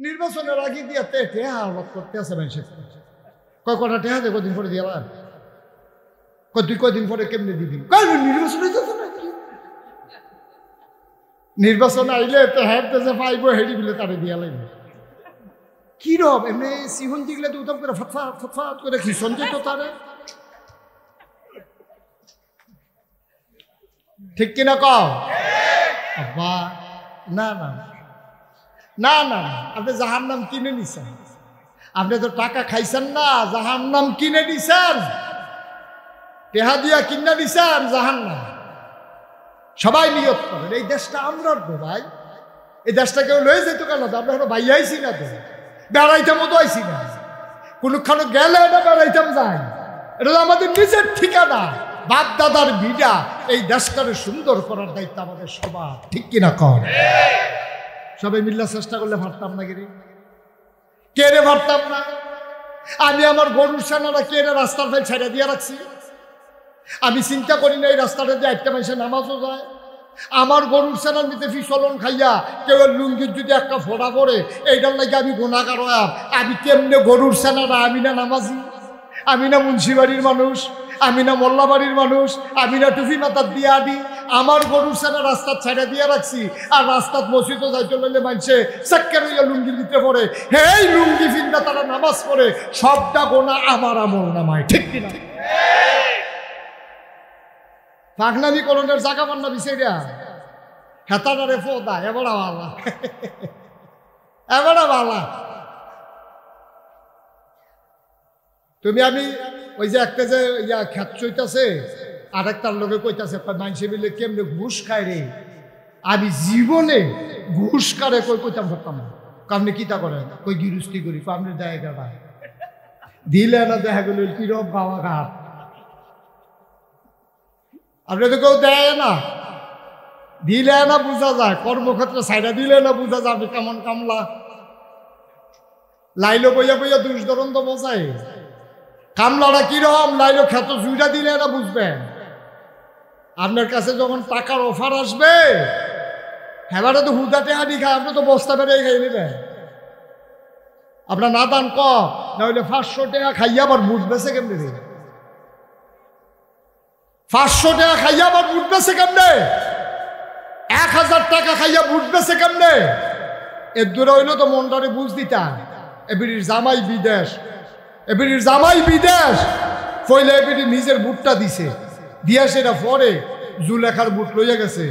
নির্বাচনের আগে দিয়ে টেহা আলাপ করতে আছে মানুষ কয় কটা টেহা দে কদিন পরে দিয়ে তুই কদিন পরে কেমনে দিবি নির্বাচন নির্বাচন আইলে টেহাতে যে পাইব হেডি বিলে তারে দিয়া লাগবে কি রব এমনি সিহন দিগলে তো উত্তম করে ফটফাট করে খিসন যেত তারে ঠিক কিনা কও আব্বা না না না না আপনি জাহার নাম কিনে নিছেন আপনি তো টাকা খাইছেন না জাহার নাম কিনে নিছেন টেহা দিয়া কিনে নিছেন জাহার নাম সবাই নিয়ত করেন এই দেশটা আমরার তো ভাই এই দেশটা কেউ লয়ে যেত কেন আমরা এখন ভাই আইসি না তো বেড়াইতাম তো আইসি না কোনখানে গেলে এটা বেড়াইতাম যাই এটা তো আমাদের নিজের ঠিকানা বাপ দাদার ভিড়া এই দেশটাকে সুন্দর করার দায়িত্ব আমাদের সবার ঠিক কিনা কর সবাই মিল্লা চেষ্টা করলে পারতাম না গিরি কে রে পারতাম না আমি আমার গরুর সেনারা কে রে রাস্তার ফেল ছেড়ে দিয়ে রাখছি আমি চিন্তা করি না এই রাস্তাটা দিয়ে একটা মানুষের নামাজও যায় আমার গরুর সেনার নিতে ফিসলন খাইয়া কেউ লুঙ্গির যদি একটা ফোড়া পড়ে এইটার লাগে আমি গুণাগার হলাম আমি কেমনে গরুর সেনারা আমি না নামাজি আমি না মুন্সিবাড়ির মানুষ আমি না মোল্লাবাড়ির মানুষ আমি না টুপি মাথার দিয়ে আদি আমার গরুর সেনা রাস্তা ছেড়ে দিয়ে রাখছি আর রাস্তাত মসজিদও যাইতে লইলে মানছে চাক্কের হইয়া লুঙ্গির ভিতরে পড়ে হেই লুঙ্গি ফিন্দা তারা নামাজ পড়ে সবটা গোনা আমার আমল নামায় ঠিক কিনা পাগনামি করণের জায়গা পান্না বিষয়টা হেতাটারে ফোদা এবারা বালা এবারা বালা তুমি আমি ওই যে একটা যে ইয়া খ্যাত চইতাছে আর একটার লোকে কইতাছে মানুষে মিলে কেমনে ঘুষ খায় রে আমি জীবনে ঘুষ কারে কই কইতাম পারতাম না আপনি কিতা করেন কই গিরুস্তি করি আপনি জায়গাটা দিলে না দেখা গেল কিরম বাবা ঘাট আপনি তো কেউ দেয় না দিলে না বোঝা যায় কর্মক্ষেত্রে সাইডা দিলে না বোঝা যাবে কেমন কামলা লাইলো বইয়া বইয়া দুষ ধরন তো বোঝায় কামলাটা কিরকম লাইলো খ্যাত জুইটা দিলে না বুঝবেন আপনার কাছে যখন টাকার অফার আসবে হেবারে তো হুদাতে হাঁটি খায় আপনি তো বস্তা বেড়ে খাই নেবেন আপনার না দান কম না হইলে 500 টাকা খাইয়া আবার বুট বেছে কেমনে রে 500 টাকা খাইয়া আবার বুট বেছে কেমনে 1000 টাকা খাইয়া বুট বেছে কেমনে এর দূরে হইলো তো মনটারে বুঝ দিতা এবির জামাই বিদেশ এবির জামাই বিদেশ ফইলে এবির নিজের বুটটা দিছে দিয়া সেটা পরে জুলেখার বুট লইয়া গেছে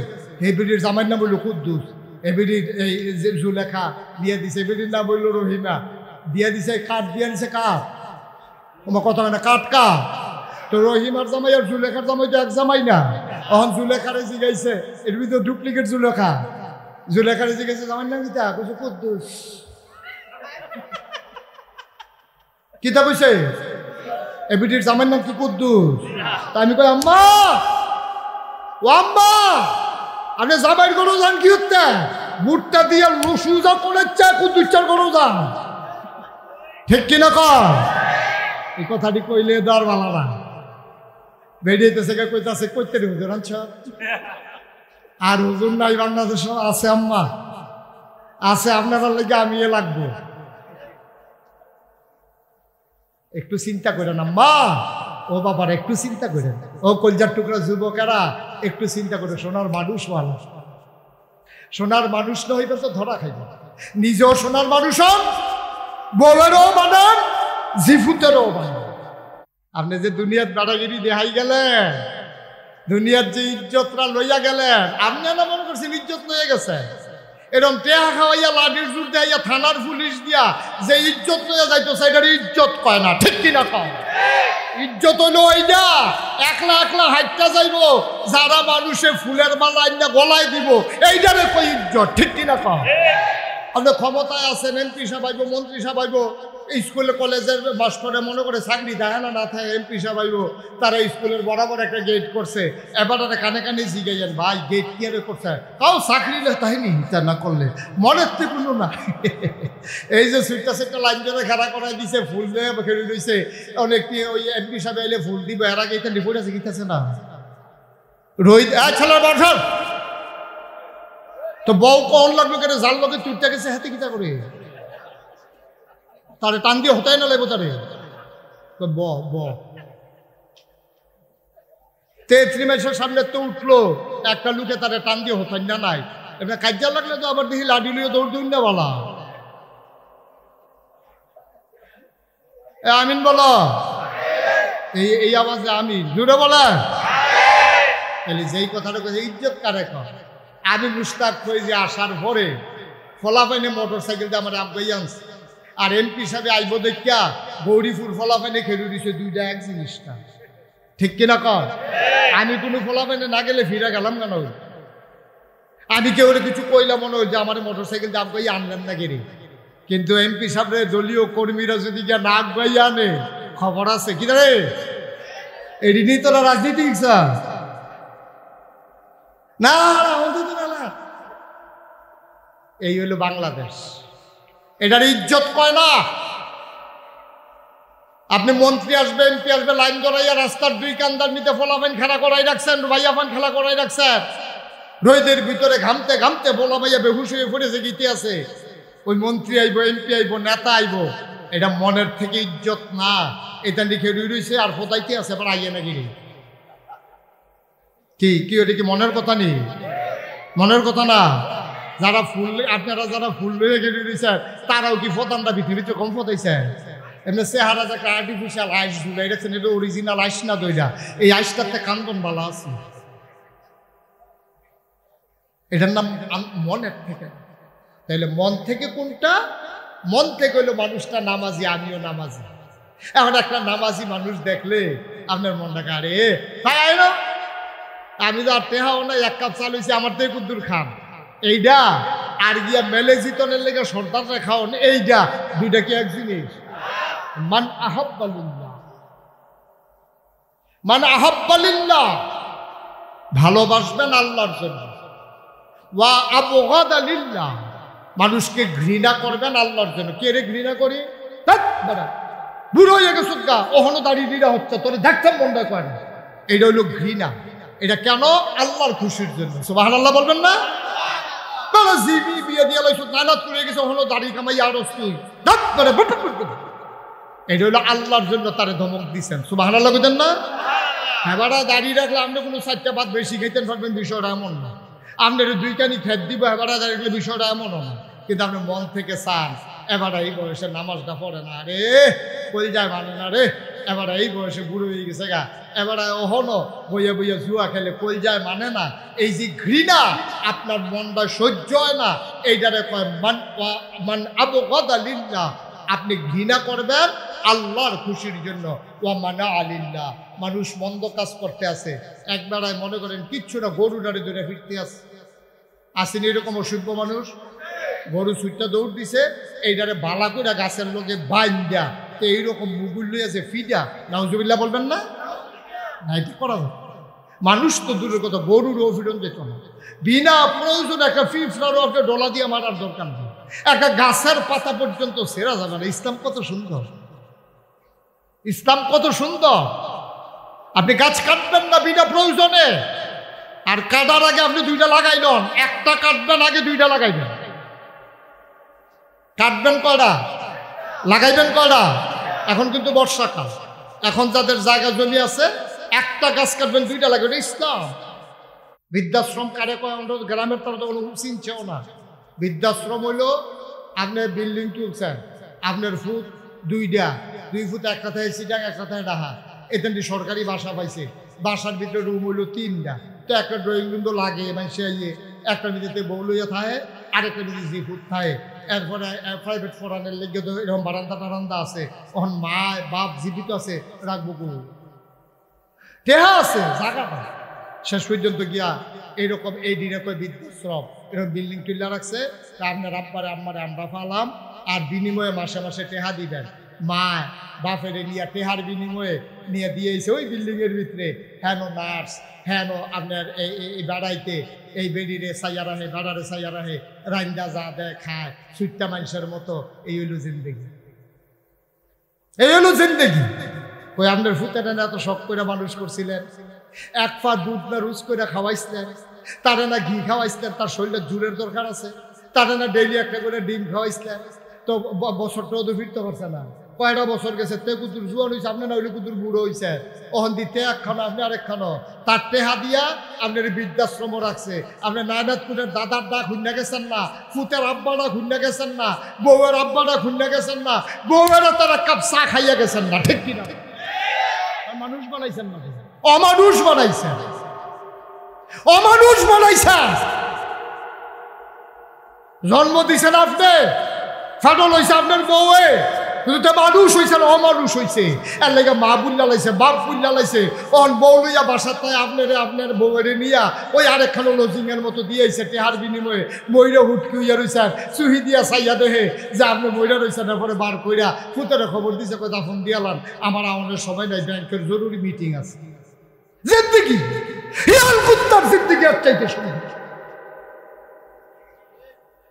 এবির জামাইয়ের নাম বললো কুদ্দুস এবির এই জুলেখা দিয়ে দিছে এবির নাম বললো রহিমা দিয়া দিছে কাঠ দিয়া দিছে কাঠ তোমার কথা হয় না কাঠ কা তো রহিমার জামাই আর জুলেখার জামাই তো এক জামাই না এখন জুলেখারে জিগাইছে এর ভিতরে ডুপ্লিকেট জুলেখা জুলেখারে জিগাইছে জামাইয়ের নাম কিতা কইছে কুদ্দুস কিতা কইছে এবিটির জামাইয়ের নাম কি কুদ্দুস তা আমি কই আম্মা ও আম্মা আপনি জামাইয়ের গরু যান কি হচ্ছে বুটটা দিয়ে রসুজা করেছে কুদ্দুসটার গরু যান ঠিক কিনা কর এই কথাটি কইলে দর বালারা বেরিয়েতেছে কইতাছে কইতে রে হুজুর আনছ আর হুজুর নাই বাংলাদেশ আছে আম্মা আছে আপনার লাগে আমি এ লাগবো একটু চিন্তা করেন আম্মা ও বাবার একটু চিন্তা করেন ও কলজার টুকরা যুবকেরা একটু চিন্তা করে সোনার মানুষ ভালো সোনার মানুষ না হইবে তো ধরা খাইব নিজেও সোনার মানুষ হন বউয়েরও বানান জিফুতেরও বানান আপনি যে দুনিয়ার দাদাগিরি দেখাই গেলেন দুনিয়ার যে ইজ্জতরা লইয়া গেলেন আপনি না মনে করছেন ইজ্জত লইয়া গেছে এরকম টেহা খাওয়াইয়া লাঠির জোর দেয়া থানার পুলিশ দিয়া যে ইজ্জত লইয়া যাইতো সেটার ইজ্জত কয় না ঠিক কিনা কয় ইজ্জত হইল ওইটা একলা একলা হাইটটা যাইব যারা মানুষে ফুলের মালা আইনা গলায় দিব এইটারে কই ইজ্জত ঠিক কিনা কয় আপনি ক্ষমতায় আছেন এমপি সাহেব আইব মন্ত্রী সাহেব আইব স্কুলে কলেজের মাস্টারে মনে করে চাকরি দেয় না না থাকে এমপি সাহেব আইব তারা স্কুলের বরাবর একটা গেট করছে এবার কানে কানে জিগাইয়েন ভাই গেট কি আর করছে তাও চাকরি তাই নি তা না করলে মনের তো কোনো না এই যে সুইটটা সেটটা লাইন ধরে খেলা করাই দিছে ফুল দিয়ে খেলে দিয়েছে অনেকটি ওই এমপি সাহেব এলে ফুল দিব এর আগে এটা রিপোর্ট আছে গিতেছে না রোহিত ছেলের বর্ষণ তো বউ কখন লাগলো কেন জাল লোকে চুটটা গেছে হাতে কিতা করে তারে টান দিয়ে হতাই না লাগবো তারে ব ব 33 মাসের সামনে তো উঠলো একটা লোকে তারে টান দিয়ে হতাই না নাই এবার কাজা লাগলে তো আবার দেখি লাডি লিয়ে দৌড় দিন না বলা আমিন বলো এই আওয়াজে আমিন জুড়ে বলে তাহলে যেই কথাটা কথা ইজ্জত কারে কর আমি মুস্তাক হয়ে যে আসার পরে ফলাফাইনে মোটর সাইকেল দিয়ে আমার আব্বাই আনছে আর এমপি সাহেব আইব দেখিয়া গৌরীপুর ফলাফাইনে খেলু দিছে দুইটা এক জিনিসটা ঠিক কিনা কর আমি কোনো ফলাফাইনে না গেলে ফিরে গেলাম কেন আমি কেউ কিছু কইলাম মনে হয় যে আমার মোটর সাইকেল দিয়ে আব্বাই আনলেন না গেরে কিন্তু এমপি সাহেবের দলীয় কর্মীরা যদি গিয়া না আব্বাই আনে খবর আছে কি রে এটি নিয়ে তোরা রাজনীতি না এই হইল বাংলাদেশ এটার ইজ্জত কয় না আপনি মন্ত্রী আসবে এমপি আসবে লাইন ধরাইয়া রাস্তার দুই কান্দার নিতে ফলাফাইন খেলা করাই রাখছেন ভাইয়াফান খেলা করাই রাখছেন রোদের ভিতরে ঘামতে ঘামতে বলা ভাইয়া বেহুশ হয়ে পড়েছে গীতে আছে ওই মন্ত্রী আইব এমপি আইব নেতা আইব এটা মনের থেকে ইজ্জত না এটা লিখে রয়েছে আর ফোটাইতে আছে আবার আইয়ে নাকি কি ওটা কি মনের কথা নেই মনের কথা না যারা ফুল আপনারা যারা ফুল লয়ে গেলে রয়েছেন তারাও কি ফোটানটা পৃথিবীতে কম ফোটাইছে এমনি চেহারা একটা আর্টিফিশিয়াল আইস ঝুলাই রাখছেন এটা অরিজিনাল আইস না দইটা এই আইসটাতে কান্দন বালা আছে এটার নাম মনের থেকে তাইলে মন থেকে কোনটা মন থেকে হইলো মানুষটা নামাজি আমিও নামাজি এখন একটা নামাজি মানুষ দেখলে আপনার মনটা আরে তাই না আমি তো আর টেহাও না এক কাপ চাল হয়েছি আমার থেকে কুদ্দুর খান এইটা আর গিয়া মেলে জিতনের লেগে সর্দাররা খাওন এইটা দুইটা কি এক জিনিস মান আহাব্বালিল্লাহ মান আহাব্বালিল্লাহ ভালোবাসবেন আল্লাহর জন্য ওয়া আবগাদা লিল্লাহ মানুষকে ঘৃণা করবেন আল্লাহর জন্য কে রে ঘৃণা করি বুড়ো হয়ে গেছে ওখানে দাঁড়িয়ে দিরা হচ্ছে তোর দেখতাম মনটা করে এটা হইল ঘৃণা এটা কেন আল্লাহর খুশির জন্য সুবহানাল্লাহ বলবেন না জিবি বিয়ে দিয়ে লাইছো নানাত করে গেছে ওখানে দাঁড়িয়ে কামাই আর এটা হলো আল্লাহর জন্য তারে ধমক দিচ্ছেন সুবহানাল্লাহ বুঝেন না এবার দাঁড়িয়ে রাখলে আপনি কোনো 4টা ভাত বেশি খাইতেন পারবেন বিষয়টা এমন না আপনার 2 কানি খেত দিব এবার দাঁড়িয়ে বিষয়টা এমনও না কিন্তু আপনি মন থেকে চান এবার এই বয়সে নামাজটা পড়ে না রে কই যায় মানে না রে এবার এই বয়সে বুড়ো হয়ে গেছে গা এবার ওহনো বইয়া বইয়া জুয়া খেলে কই যায় মানে না এই যে ঘৃণা আপনার মনটা সহ্য হয় না এইটারে কয় মান আবগাদা লিল্লাহ আপনি ঘৃণা করবেন আল্লাহর খুশির জন্য ওয়া মানা আলিল্লাহ মানুষ মন্দ কাজ করতে আছে একবারায় মনে করেন কিচ্ছু না গরু ডারে ধরে ফিরতে আসেনি এরকম অসভ্য মানুষ গরু ছুটটা দৌড় দিছে এইটারে বালা করে গাছের লোকে বাইন দেয়া তো এইরকম মুগুল লইয়াছে ফিডা নাউজুবিল্লাহ বলবেন না এটা করা যায় মানুষ তো দূরের কথা গরুরও ফিরন যেত না বিনা প্রয়োজন একটা ফিফরারও একটা ডলা দিয়ে মারার দরকার নেই একটা গাছের পাতা পর্যন্ত সেরা যাবে না ইসলাম কত সুন্দর ইসলাম কত সুন্দর আপনি গাছ কাটবেন না বিনা প্রয়োজনে আর কাটার আগে আপনি 2টা লাগাইলেন একটা কাটবেন আগে 2টা লাগাইবেন কাটবেন কয়টা লাগাইবেন কয়টা এখন কিন্তু বর্ষাকাল এখন যাদের জায়গা জমি আছে একটা গাছ কাটবেন 2টা লাগাবেন ইসলাম বৃদ্ধাশ্রম কারে কয় গ্রামের তারা তো কোনো চিনছেও না বৃদ্ধাশ্রম হইল আপনি বিল্ডিং তুলছেন আপনার ফুট 2টা 2 ফুট এক কথায় সিটাক এক কথায় ডাহা এখান সরকারি বাসা পাইছে বাসার ভিতরে রুম হইল 3টা তো একটা ড্রয়িং রুম তো লাগে মানে সে একটা নিজেতে বউ লইয়া থাকে আরেকটা নিজে জি ফুট থাকে এরপরে প্রাইভেট ফোরানের লেগে তো এরকম বারান্দা আছে তখন মা বাপ জীবিত আছে রাখবো কোনো টেহা আছে জায়গাটা শেষ পর্যন্ত গিয়া এইরকম এই দিনে কয় বৃদ্ধাশ্রম এরকম বিল্ডিং টিল্লা রাখছে তা আপনার আব্বারে আম্মারে আমরা পালাম আর বিনিময়ে মাসে মাসে টেহা দিবেন মা বাপের নিয়ে টেহার বিনিময়ে নিয়ে দিয়েছে ওই বিল্ডিংয়ের ভিতরে হেন নার্স হেন আপনার এই বেড়াইতে এই বেড়িরে সাইয়া রাহে বেড়ারে সাইয়া রাহে রান্দা যা দেয় খায় সুইটটা মানুষের মতো এই হইল জিন্দেগি এই হইল জিন্দেগি ওই আপনার ফুতেটা এত শখ করে মানুষ করছিলেন 1 পা দুধ না রুজ করে খাওয়াইছিলেন তারা না ঘি খাওয়াইছিলেন তার শরীরে জোরের দরকার আছে তারা না ডেইলি একটা করে ডিম খাওয়াইছিলেন তো বছরটাও তো ফিরতে পারছে না, কয়টা বছর গেছে, তে কুতুর জুয়ান হয়েছে, আপনি না হইলে কুতুর বুড়ো হয়েছে, ওখান দিতে একখানো আপনি আরেকখানো, তার টেহা দিয়া আপনার বৃদ্ধাশ্রম রাখছে, আপনি নায়নাথপুরের দাদার ডাক খুঁজে গেছেন না, ফুতের আব্বাটা খুঁজে গেছেন না, বউয়ের আব্বাটা খুঁজে গেছেন না, বউয়েরা তার এক কাপ চা খাইয়া গেছেন না, ঠিক কিনা? মানুষ বানাইছেন না, অমানুষ বানাইছেন, অমানুষ বানাইছেন। জন্ম দিছেন আপনি, ফাটল হয়েছে আপনার বউয়ে, কিন্তু মানুষ হয়েছে না অমানুষ হয়েছে, এর লেগে মা বুল্লা লাইছে, বাপ বুল্লা লাইছে, অন বউ লইয়া বাসাতে আপনার বউয়েরে নিয়া ওই আরেকখানো লজিংয়ের মতো দিয়েছে টেহার বিনিময়ে, ময়রা হুটকি হইয়া রয়েছেন, চুহি দিয়া চাইয়া দেহে যে আপনি ময়রা রয়েছেন, এরপরে বার কইরা ফুতেরা খবর দিছে, কই দাফন দিয়ালান, আমার আমাদের সবাই নাই, ব্যাংকের জরুরি মিটিং আছে। জিন্দিগি শিয়াল কুত্তার জিন্দিগি আর চাইতে সুন্দর,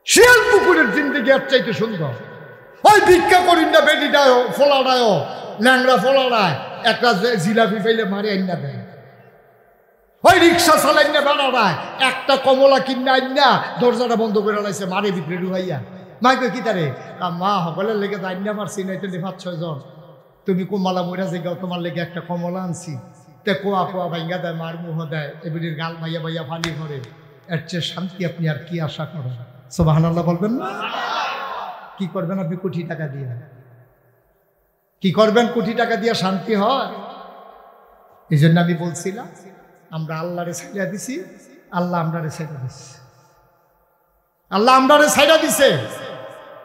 শিয়াল পুকুরের জিন্দিগি আর চাইতে সুন্দর। ওই ভিক্ষা করিন না বেটিটায় ফোলাটায় ল্যাংড়া ফোলাটায় একটা জিলাপি পাইলে মারে আইনা দেয়, ওই রিক্সা চালাই না বেড়াটায় একটা কমলা কিনে আইনা দরজাটা বন্ধ করে লাইছে, মারে বিক্রি ঢুকাইয়া। মাইকে কি তারে মা সকলের লেগে আইনা মারছি নাই তো 5-6 জন, তুমি কমলা মইরা যাইগাও, তোমার লেগে একটা কমলা আনছি, তে কোয়া কোয়া ভাইঙ্গা দেয়, মার মুহ দেয়, এবিটির গাল মাইয়া মাইয়া ফানি করে, এর চেয়ে শান্তি আপনি আর কি আশা করেন? সুবহানাল্লাহ বলবেন না? কি করবেন আপনি কোটি টাকা দিয়ে? কি করবেন কোটি টাকা দিয়ে? শান্তি হয়? এই জন্য আমি বলছিলাম আমরা আল্লাহরে ছাইড়া দিছি, আল্লাহ আমরারে ছাইড়া দিছে, আল্লাহ আমরারে ছাইড়া দিছে।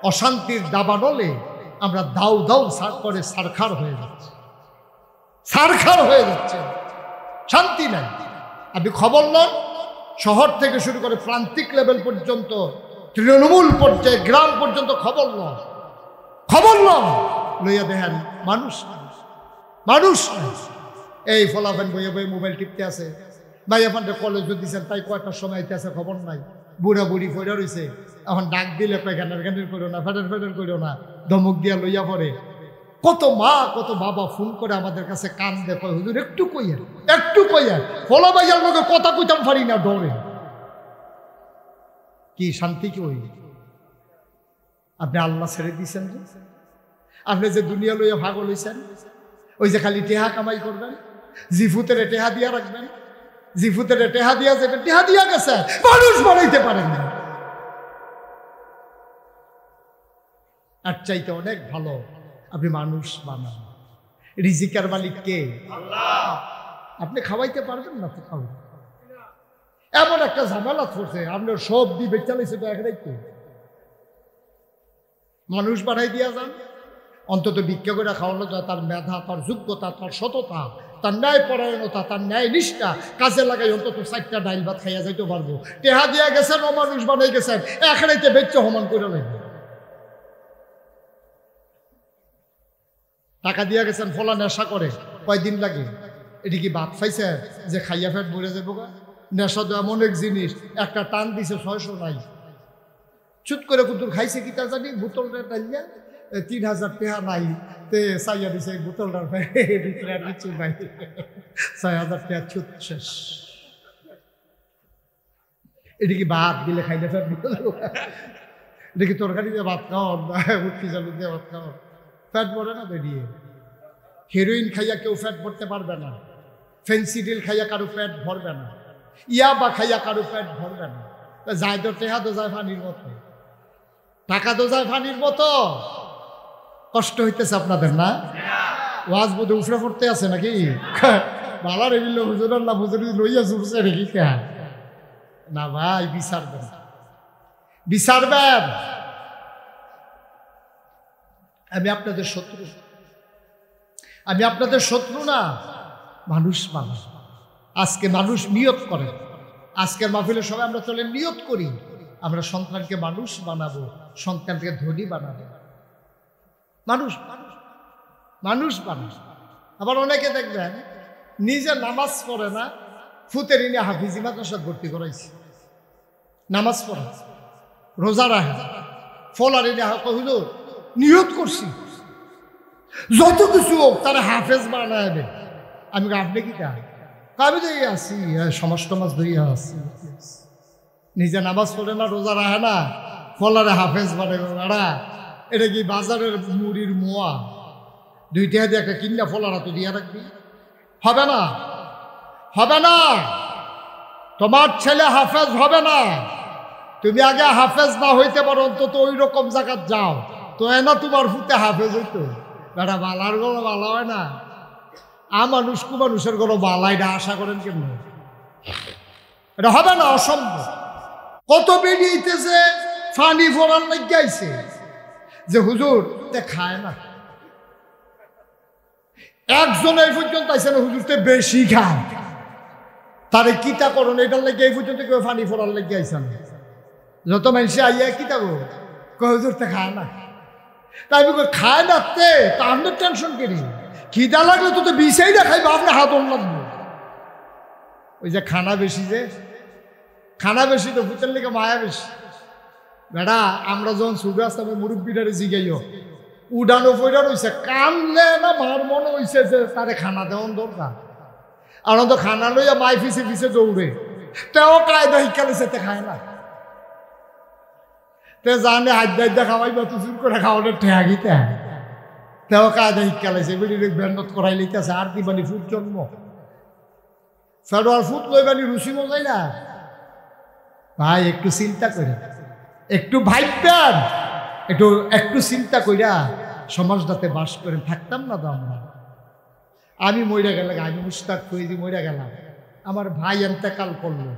অশান্তির দাবানলে আমরা দাউ দাউ করে সারখার হয়ে যাচ্ছে, সারখার হয়ে যাচ্ছে, শান্তি নাই। আপনি খবর নন, শহর থেকে শুরু করে প্রান্তিক লেভেল পর্যন্ত, তৃণমূল পর্যায়ে গ্রাম পর্যন্ত খবর লন, খবর লন, লইয়া দেখেন মানুষ মানুষ এই ফলাফেন বইয়ে বইয়ে মোবাইল টিপতে আছে, ভাইয়া ফান্ডে কলেজ দিচ্ছেন, তাই কয়টার সময় আছে খবর নাই, বুড়া বুড়ি ফেরা রয়েছে, এখন ডাক দিলে কয় ঘ্যানের ঘ্যানের করো না, ফেডার ফেডার করো না, ধমক দিয়া লইয়া পড়ে। কত মা কত বাবা ফোন করে আমাদের কাছে কান দেয়, হুজুর একটু কইয়া, একটু কইয়া, ফলা ভাইয়ার লোকে কথা কইতাম পারি না, ডরে। কি শান্তি কি ওই? আপনি আল্লাহ ছেড়ে দিয়েছেন, যে আপনি যে দুনিয়া লইয়া ভাগল হইছেন, ওই যে খালি টেহা কামাই করবেন, জিফুতের টেহা দিয়া রাখবেন, জিফুতের টেহা দিয়া যাবেন, টেহা দিয়া গেছে, মানুষ বানাইতে পারেন না। আর চাইতে অনেক ভালো আপনি মানুষ বানান। রিজিকের মালিক কে? আল্লাহ। আপনি খাওয়াইতে পারবেন না তো খাওয়া, এমন একটা ঝামেলা করছে, আপনার সব দিবে চালাইছে তো একটাই তো মানুষ বানাই দিয়া যান। অন্তত ভিক্ষা করে খাওয়ানো যায়, তার মেধা, তার যোগ্যতা, তার সততা, তার ন্যায় পরায়ণতা, তার ন্যায় নিষ্ঠা কাজে লাগাই অন্তত 4টা ডাইল ভাত খাইয়া যাইতে পারবো। টেহা দিয়া গেছেন, অমানুষ বানাই গেছেন, একটাইতে বেচ্চা সমান করে লাগবে। টাকা দিয়া গেছেন, ফলা নেশা করে, কয়দিন লাগে? এটি কি ভাত খাইছে যে খাইয়া ফেট ভরে যাবো? নেশা তো এমন এক জিনিস, একটা টান দিছে 600 নাই, চুট করে কুতুর খাইছে কি তা জানি, বোতলটা টাইয়া 3000 টাকা নাই, তে চাইয়া দিছে বোতলটার ভিতরে আর কিছু নাই, 6000 টাকা ছুট শেষ। এটি কি ভাত দিলে খাইলে ফেট এটা কি তরকারি দিয়ে ভাত খাওয়ার, উঠকি চালু দিয়ে ভাত খাওয়ার? ফ্যাট পড়ে না বেরিয়ে। হেরোইন খাইয়া কেউ ফ্যাট পড়তে পারবে না, ফেন্সিডিল খাইয়া কারো ফ্যাট ভরবে না, ইয়াবা খাইয়া কারো ফ্যাট ভরবে না। যায় তো টেহা তো যায় পানির মতো, টাকা তো যায় পানির মতো। কষ্ট হইতেছে আপনাদের না? ওয়াজ বোধ উফরে পড়তে আছে নাকি? ভালো রেবিল হুজুরের না হুজুর লইয়া চুরছে রেখি না ভাই, বিচারবেন, বিচারবেন। আমি আপনাদের শত্রু, আমি আপনাদের শত্রু না, মানুষ মানুষ। আজকে মানুষ নিয়ত করে, আজকের মাহফিলে সবাই আমরা চলে নিয়ত করি, আমরা সন্তানকে মানুষ বানাবো, সন্তানকে ধনী বানাবো। মানুষ মানুষ মানুষ মানুষ। আবার অনেকে দেখবেন নিজে নামাজ পড়ে না, ফুতের ইনি হাফিজি মাদ্রাসায় ভর্তি করাইছে, নামাজ পড়ে, রোজা রাখে, ফলার ইনি হুজুর নিয়ত করছি যত কিছু হোক তারা হাফেজ বানাবে। আমি আপনি কি তা? আমি তো আছি, সমাজ টমাজ ধরিয়া আছি, নিজে নামাজ পড়ে না, রোজা রাখে না, ফলারে হাফেজ বানাবে। এটা কি বাজারের মুড়ির মোয়া? 2 টাকা দিয়ে একটা কিনা ফলারা তো দিয়া রাখবি? হবে না, হবে না। তোমার ছেলে হাফেজ হবে না। তুমি আগে হাফেজ না হইতে পারো, অন্তত ওই রকম জায়গায় যাও তো না তোমার ফুতে হাফেজ হইতো। বেটা বালার গলো বালা হয় না, মানুষ মানুষের গলো বালা, এটা আশা করেন কেমন? এটা হবে না, অসম্ভব। কত বেরিয়েছে ফানি ফোরান লাগাইছে যে হুজুর তে খায় না। একজন এই পর্যন্ত আইসে না হুজুর তে বেশি খায়, তারে কিতা করুন এটার লেগে এই পর্যন্ত কেউ ফানি ফোরান লেগে আইসে না। যত মানুষে আইয়া কিতা করো হুজুর তে খায় না, তাই খায় না তে তা আপনার টেনশন করি। খিদা লাগলে তো বিষাই না খাইবে, আপনার হাত অন লাগবে। ওই যে খানা বেশি, যে খানা বেশি তো ভূতের লেগে মায়া বেশি। বেড়া আমরা যখন ছুটে আসতাম মুরব্বীটারে জিগাইও উডানো ফইরা রয়েছে, কানলে না মার মনে হয়েছে যে তারে খানা দেওয়ান দরকার। আর তো খানা লইয়া মাই ফিসে ফিসে দৌড়ে, তেও কায়দা শিক্ষা দিছে, তে খায় না। তে জানে হাইদা খাওয়াইবা তো চুর করে খাওয়ানোর ঠেয়াগিতে, তেও কায়দা শিক্ষা লাইছে। বেরিয়ে বেন্ডত করাই লিখতেছে আর দিবানি ফুট জন্ম ফেডার ফুট লইবানি রুচি মজাই না। ভাই একটু চিন্তা করে, একটু ভাববেন, একটু চিন্তা কইরা সমাজটাতে বাস করে থাকতাম না তো আমরা। আমি মইরা গেলাম, আমি মুস্তাক ফৈজি মইরা গেলাম, আমার ভাই এন্তেকাল করলো।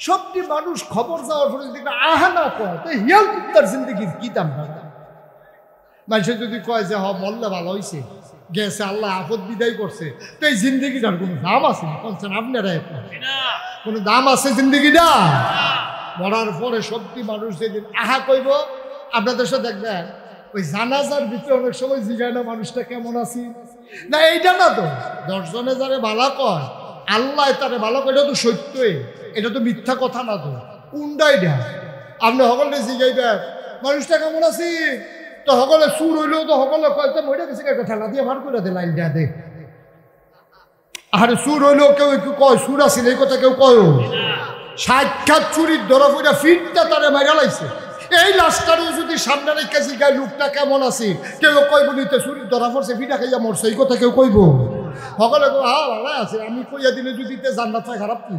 সবটি মানুষ খবর যাওয়ার পরে যদি আহা না কয় তো হিয়াল কুত্তার জিন্দগির কি দাম না। মানুষের যদি কয় যে মল্লে ভালো হয়েছে গেছে, আল্লাহ আপদ বিদায় করছে, তো এই জিন্দগিটার কোনো দাম আছে না? বলছেন আপনারা, কোনো দাম আছে জিন্দগিটা? মরার পরে সত্যি মানুষ যেদিন আহা কইব, আপনাদের সাথে দেখবেন ওই জানাজার ভিতরে অনেক সময় জিগায় না মানুষটা কেমন আছি না। এইটা না তো 10 জনে যারে ভালো কয় আল্লাহ তারে ভালো কয়, এটা তো সত্যই, এটা তো মিথ্যা কথা না। তো কোনটাই না আপনি সকলে জিগাইবেন মানুষটা কেমন আছি, তো সকলে সুর হইলেও তো সকলে কয় মইটা গেছে একটা ঠেলা দিয়ে ভার করে দে, লাইন দেয়া দে। আরে সুর হইলেও কেউ একটু কয় সুর আসিল, এই কথা কেউ কয়। সাক্ষাৎ চুরির ধরা পড়া ফিটটা তারে মাইরা লাইছে। এই লাশটারও যদি সামনে রেখে জিগায় লোকটা কেমন আছে, কেউ কইব নিতে চুরির ধরা পড়ছে ফিটা খাইয়া মরছে, এই কথা কেউ কইব? সকলে হ্যাঁ ভালো আছে, আমি কইয়া দিলে যদি জান্নাত পায় খারাপ কি?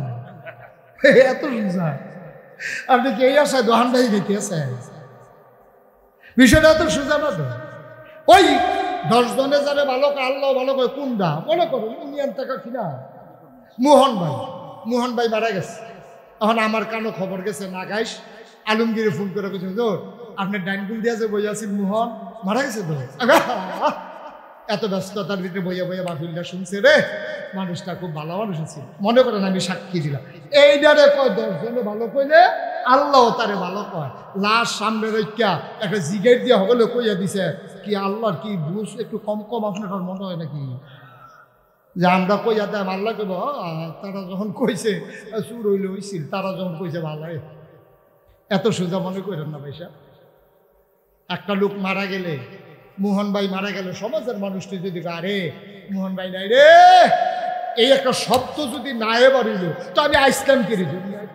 এত সুজা আপনি কি এই আশায় দোহান ভাই গেছে? বিষয়টা এত সুজা না তো। ওই 10 জনে যারে ভালো কয় আল্লাহ ভালো কয় কোনটা? মনে করুন ইউনিয়ন টাকা কিনা মোহন ভাই মারা গেছে। এখন আমার কানো খবর গেছে না গাইস, আলমগীরে ফোন করে বলছেন তোর আপনার ডাইনগুল দিয়া যে বই আছেন মোহন মারা গেছে তো। এত ব্যস্ততার ভিতরে বইয়া বইয়া মাহফিলটা শুনছে রে, মানুষটা খুব ভালো মানুষ আছে, মনে করেন আমি সাক্ষী দিলাম। এইটারে কয় 10 জনে ভালো কইলে আল্লাহ তারে ভালো কয়। লাশ সামনে রেখা একটা জিগাইট দিয়ে সকলে কইয়া দিছে কি আল্লাহর কি বুঝ একটু কম কম আপনার মনে হয় নাকি? যে আমরা কইয়া দেয় আল্লাহ কইব তারা যখন কইছে চুর হইলে হইছিল, তারা যখন কইছে ভালো। এত সোজা মনে করেন না পয়সা। একটা লোক মারা গেলে, মোহন ভাই মারা গেলে সমাজের মানুষটি যদি আরে মোহন ভাই নাই রে, এই একটা শব্দ যদি না এবার হইল তো আমি আইসলাম কেড়ে দুনিয়ায়,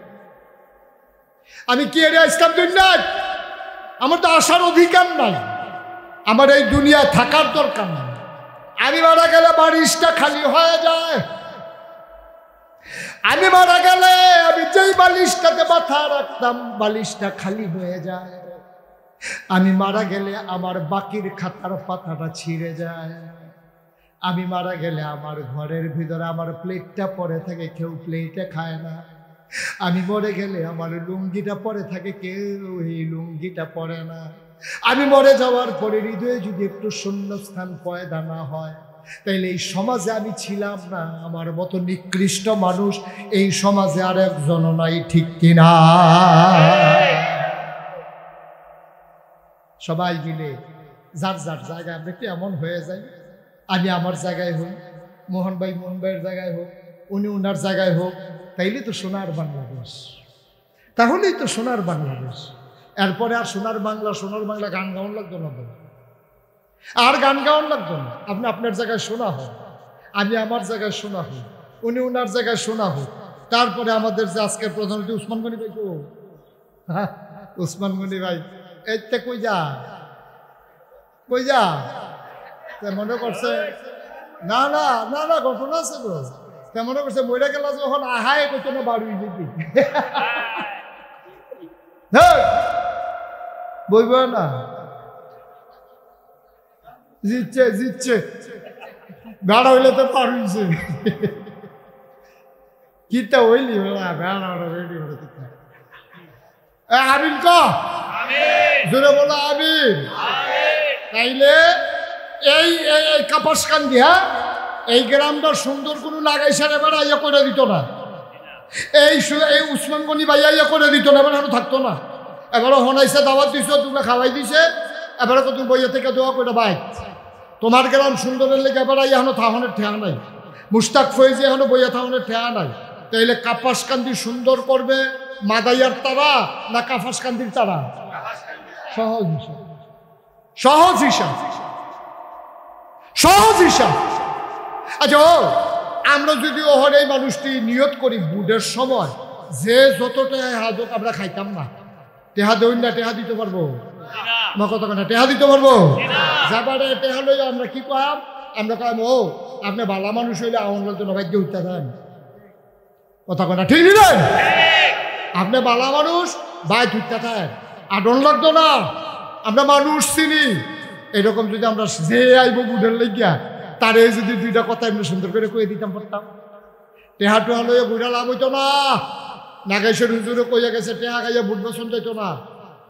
আমি কি এর আইসলাম দুনিয়ায়? আমার তো আসার অধিকার নাই, আমার এই দুনিয়ায় থাকার দরকার নাই। আমি মারা গেলে বালিশটা খালি হয়ে যায়। আমি মারা গেলে আমি যেই বালিশটাতে মাথা রাখতাম বালিশটা খালি হয়ে যায়। আমি মারা গেলে আমার বাকির খাতার পাতাটা ছিঁড়ে যায়। আমি মারা গেলে আমার ঘরের ভিতরে আমার প্লেটটা পড়ে থাকে, কেউ প্লেটে খায় না। আমি মরে গেলে আমার লুঙ্গিটা পরে থাকে, কেউ এই লুঙ্গিটা পরে না। আমি মরে যাওয়ার পরে হৃদয়ে যদি একটু শূন্যস্থান পয়দা না হয় তাইলে এই সমাজে আমি ছিলাম না। আমার মতো নিকৃষ্ট মানুষ এই সমাজে আর একজনও নাই, ঠিক কিনা? সবাই মিলে যার যার জায়গায় আমরা একটু এমন হয়ে যাই, আমি আমার জায়গায় হই, মোহন ভাইয়ের জায়গায় হোক, উনি উনার জায়গায় হোক, তাইলে তো সোনার বাংলাদেশ, তাহলেই তো সোনার বাংলাদেশ। এরপরে আর সোনার বাংলা গান গাওয়ান লাগতো না, আর গান গাওয়ান লাগতো না। আপনি আপনার জায়গায় শোনা হোক, আমি আমার জায়গায় শোনা হোক, উনি উনার জায়গায় শোনা হোক। তারপরে আমাদের যে আজকের প্রধানমন্ত্রী উসমান গনি ভাই, উসমান গনি ভাই এতে কই যা কই যা মনে করছে না না না না ঘটনা আছে গো তা মনে করছে মইরা গেল যখন আহায় কইতো না বাড়ি যেতি বইব না জিতছে জিতছে বেড়া হইলে তো পার হইছে কিতা হইলি বেড়া রেডি হলো কিতা আমিন ক জোরে বলো আমিন তাইলে এই কাপাসকান্দি হ্যাঁ এই গ্রামটা সুন্দর কোনো লাগাইছার এবার ইয়ে করে দিত না এই উসমান গনি ভাইয়া ইয়ে করে দিত না এবার আরো থাকতো না এবারও হনাইছে দাওয়াত দিছ তুমি খাওয়াই দিছে এবারে তো তুমি বইয়া থেকে দোয়া করে ভাই তোমার গ্রাম সুন্দরের লেগে এবার এখনো থাহনের ঠেয়া নাই মুস্তাক ফয়েজি এখনো বইয়া থাহনের ঠেয়া নাই তাইলে কাপাসকান্দি সুন্দর করবে মাদাইয়ার তারা না কাপাসকান্দির তারা সহজ হিসাব সহজ হিসাব সহজ হিসাব আচ্ছা আমরা যদি ওহর এই মানুষটি নিয়ত করি বুডের সময় যে যত টেহা হাজক আমরা খাইতাম না টেহা দইন না টেহা দিতে পারবো আমার কথা না টেহা দিতে পারবো যাবারে টেহা লই আমরা কি করাম আমরা কম ও আপনি ভালো মানুষ হইলে আমার বলতে নবাদ্য উঠতে দেন কথা কথা ঠিক নিলেন আপনি ভালো মানুষ ভাই ধুতে থাকেন আডন লাগতো না আমরা মানুষ চিনি এরকম যদি আমরা যে আইব বুডের লেগিয়া তারে যদি দুইটা কথা এমনি সুন্দর করে কয়ে দিতাম পারতাম টেহা টেহা লইয়া বুড়া লাভ হইতো না নাগাইশের হুজুরে কইয়া গেছে টেহা খাইয়া বুট বসন যাইতো না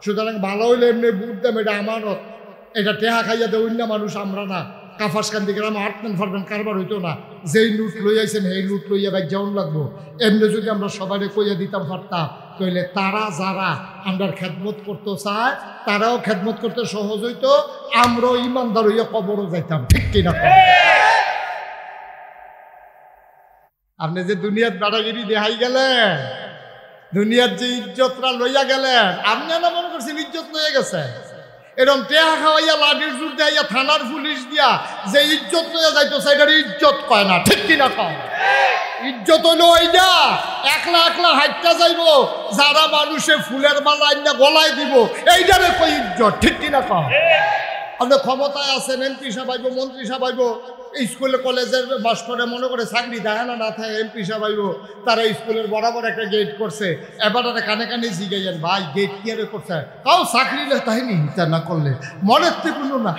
সুতরাং ভালো হইলে এমনি বুট দাম এটা আমানত এটা টেহা খাইয়া দেউন না মানুষ আমরা না কাপাসকান্দি গ্রামে আটমেন ফাটমেন কারবার হইতো না যেই লুট লই আইছেন সেই লুট লইয়া ভাই যেমন লাগবো এমনি যদি আমরা সবাই কইয়া দিতাম পারতাম তাহলে তারা যারা আমরা খেদমত করতে চায় তারাও খেদমত করতে সহজ হইতো আমরাও ইমানদার হইয়া কবরও যাইতাম ঠিক কিনা আপনি যে দুনিয়ার দাদাগিরি দেখাই গেলেন দুনিয়ার যে ইজ্জতরা লইয়া গেলেন আপনি না মনে করছেন ইজ্জত লইয়া গেছে এরকম টেহা খাওয়াইয়া লাঠির জোর দেয়া থানার পুলিশ দিয়া যে ইজ্জত লইয়া যাইতো সেটার ইজ্জত কয় না ঠিক কিনা কয় ইজ্জত হইল ওইটা একলা একলা হাইটটা যাইব যারা মানুষে ফুলের মালা আইনা গলায় দিব এইটারে কই ইজ্জত ঠিক কিনা কয় আপনি ক্ষমতায় আছেন এমপি সাহেব মন্ত্রী সাহেব স্কুলে কলেজের মাস্টারে মনে করে চাকরি দেয় না থাকে এমপি সাহেব তারা স্কুলের বরাবর একটা গেট করছে এবার কানে কানে জিগাইয়েন ভাই গেট কি আরে করছে তাও চাকরি তাইনি হিতা না করলে মনের তো কোনো না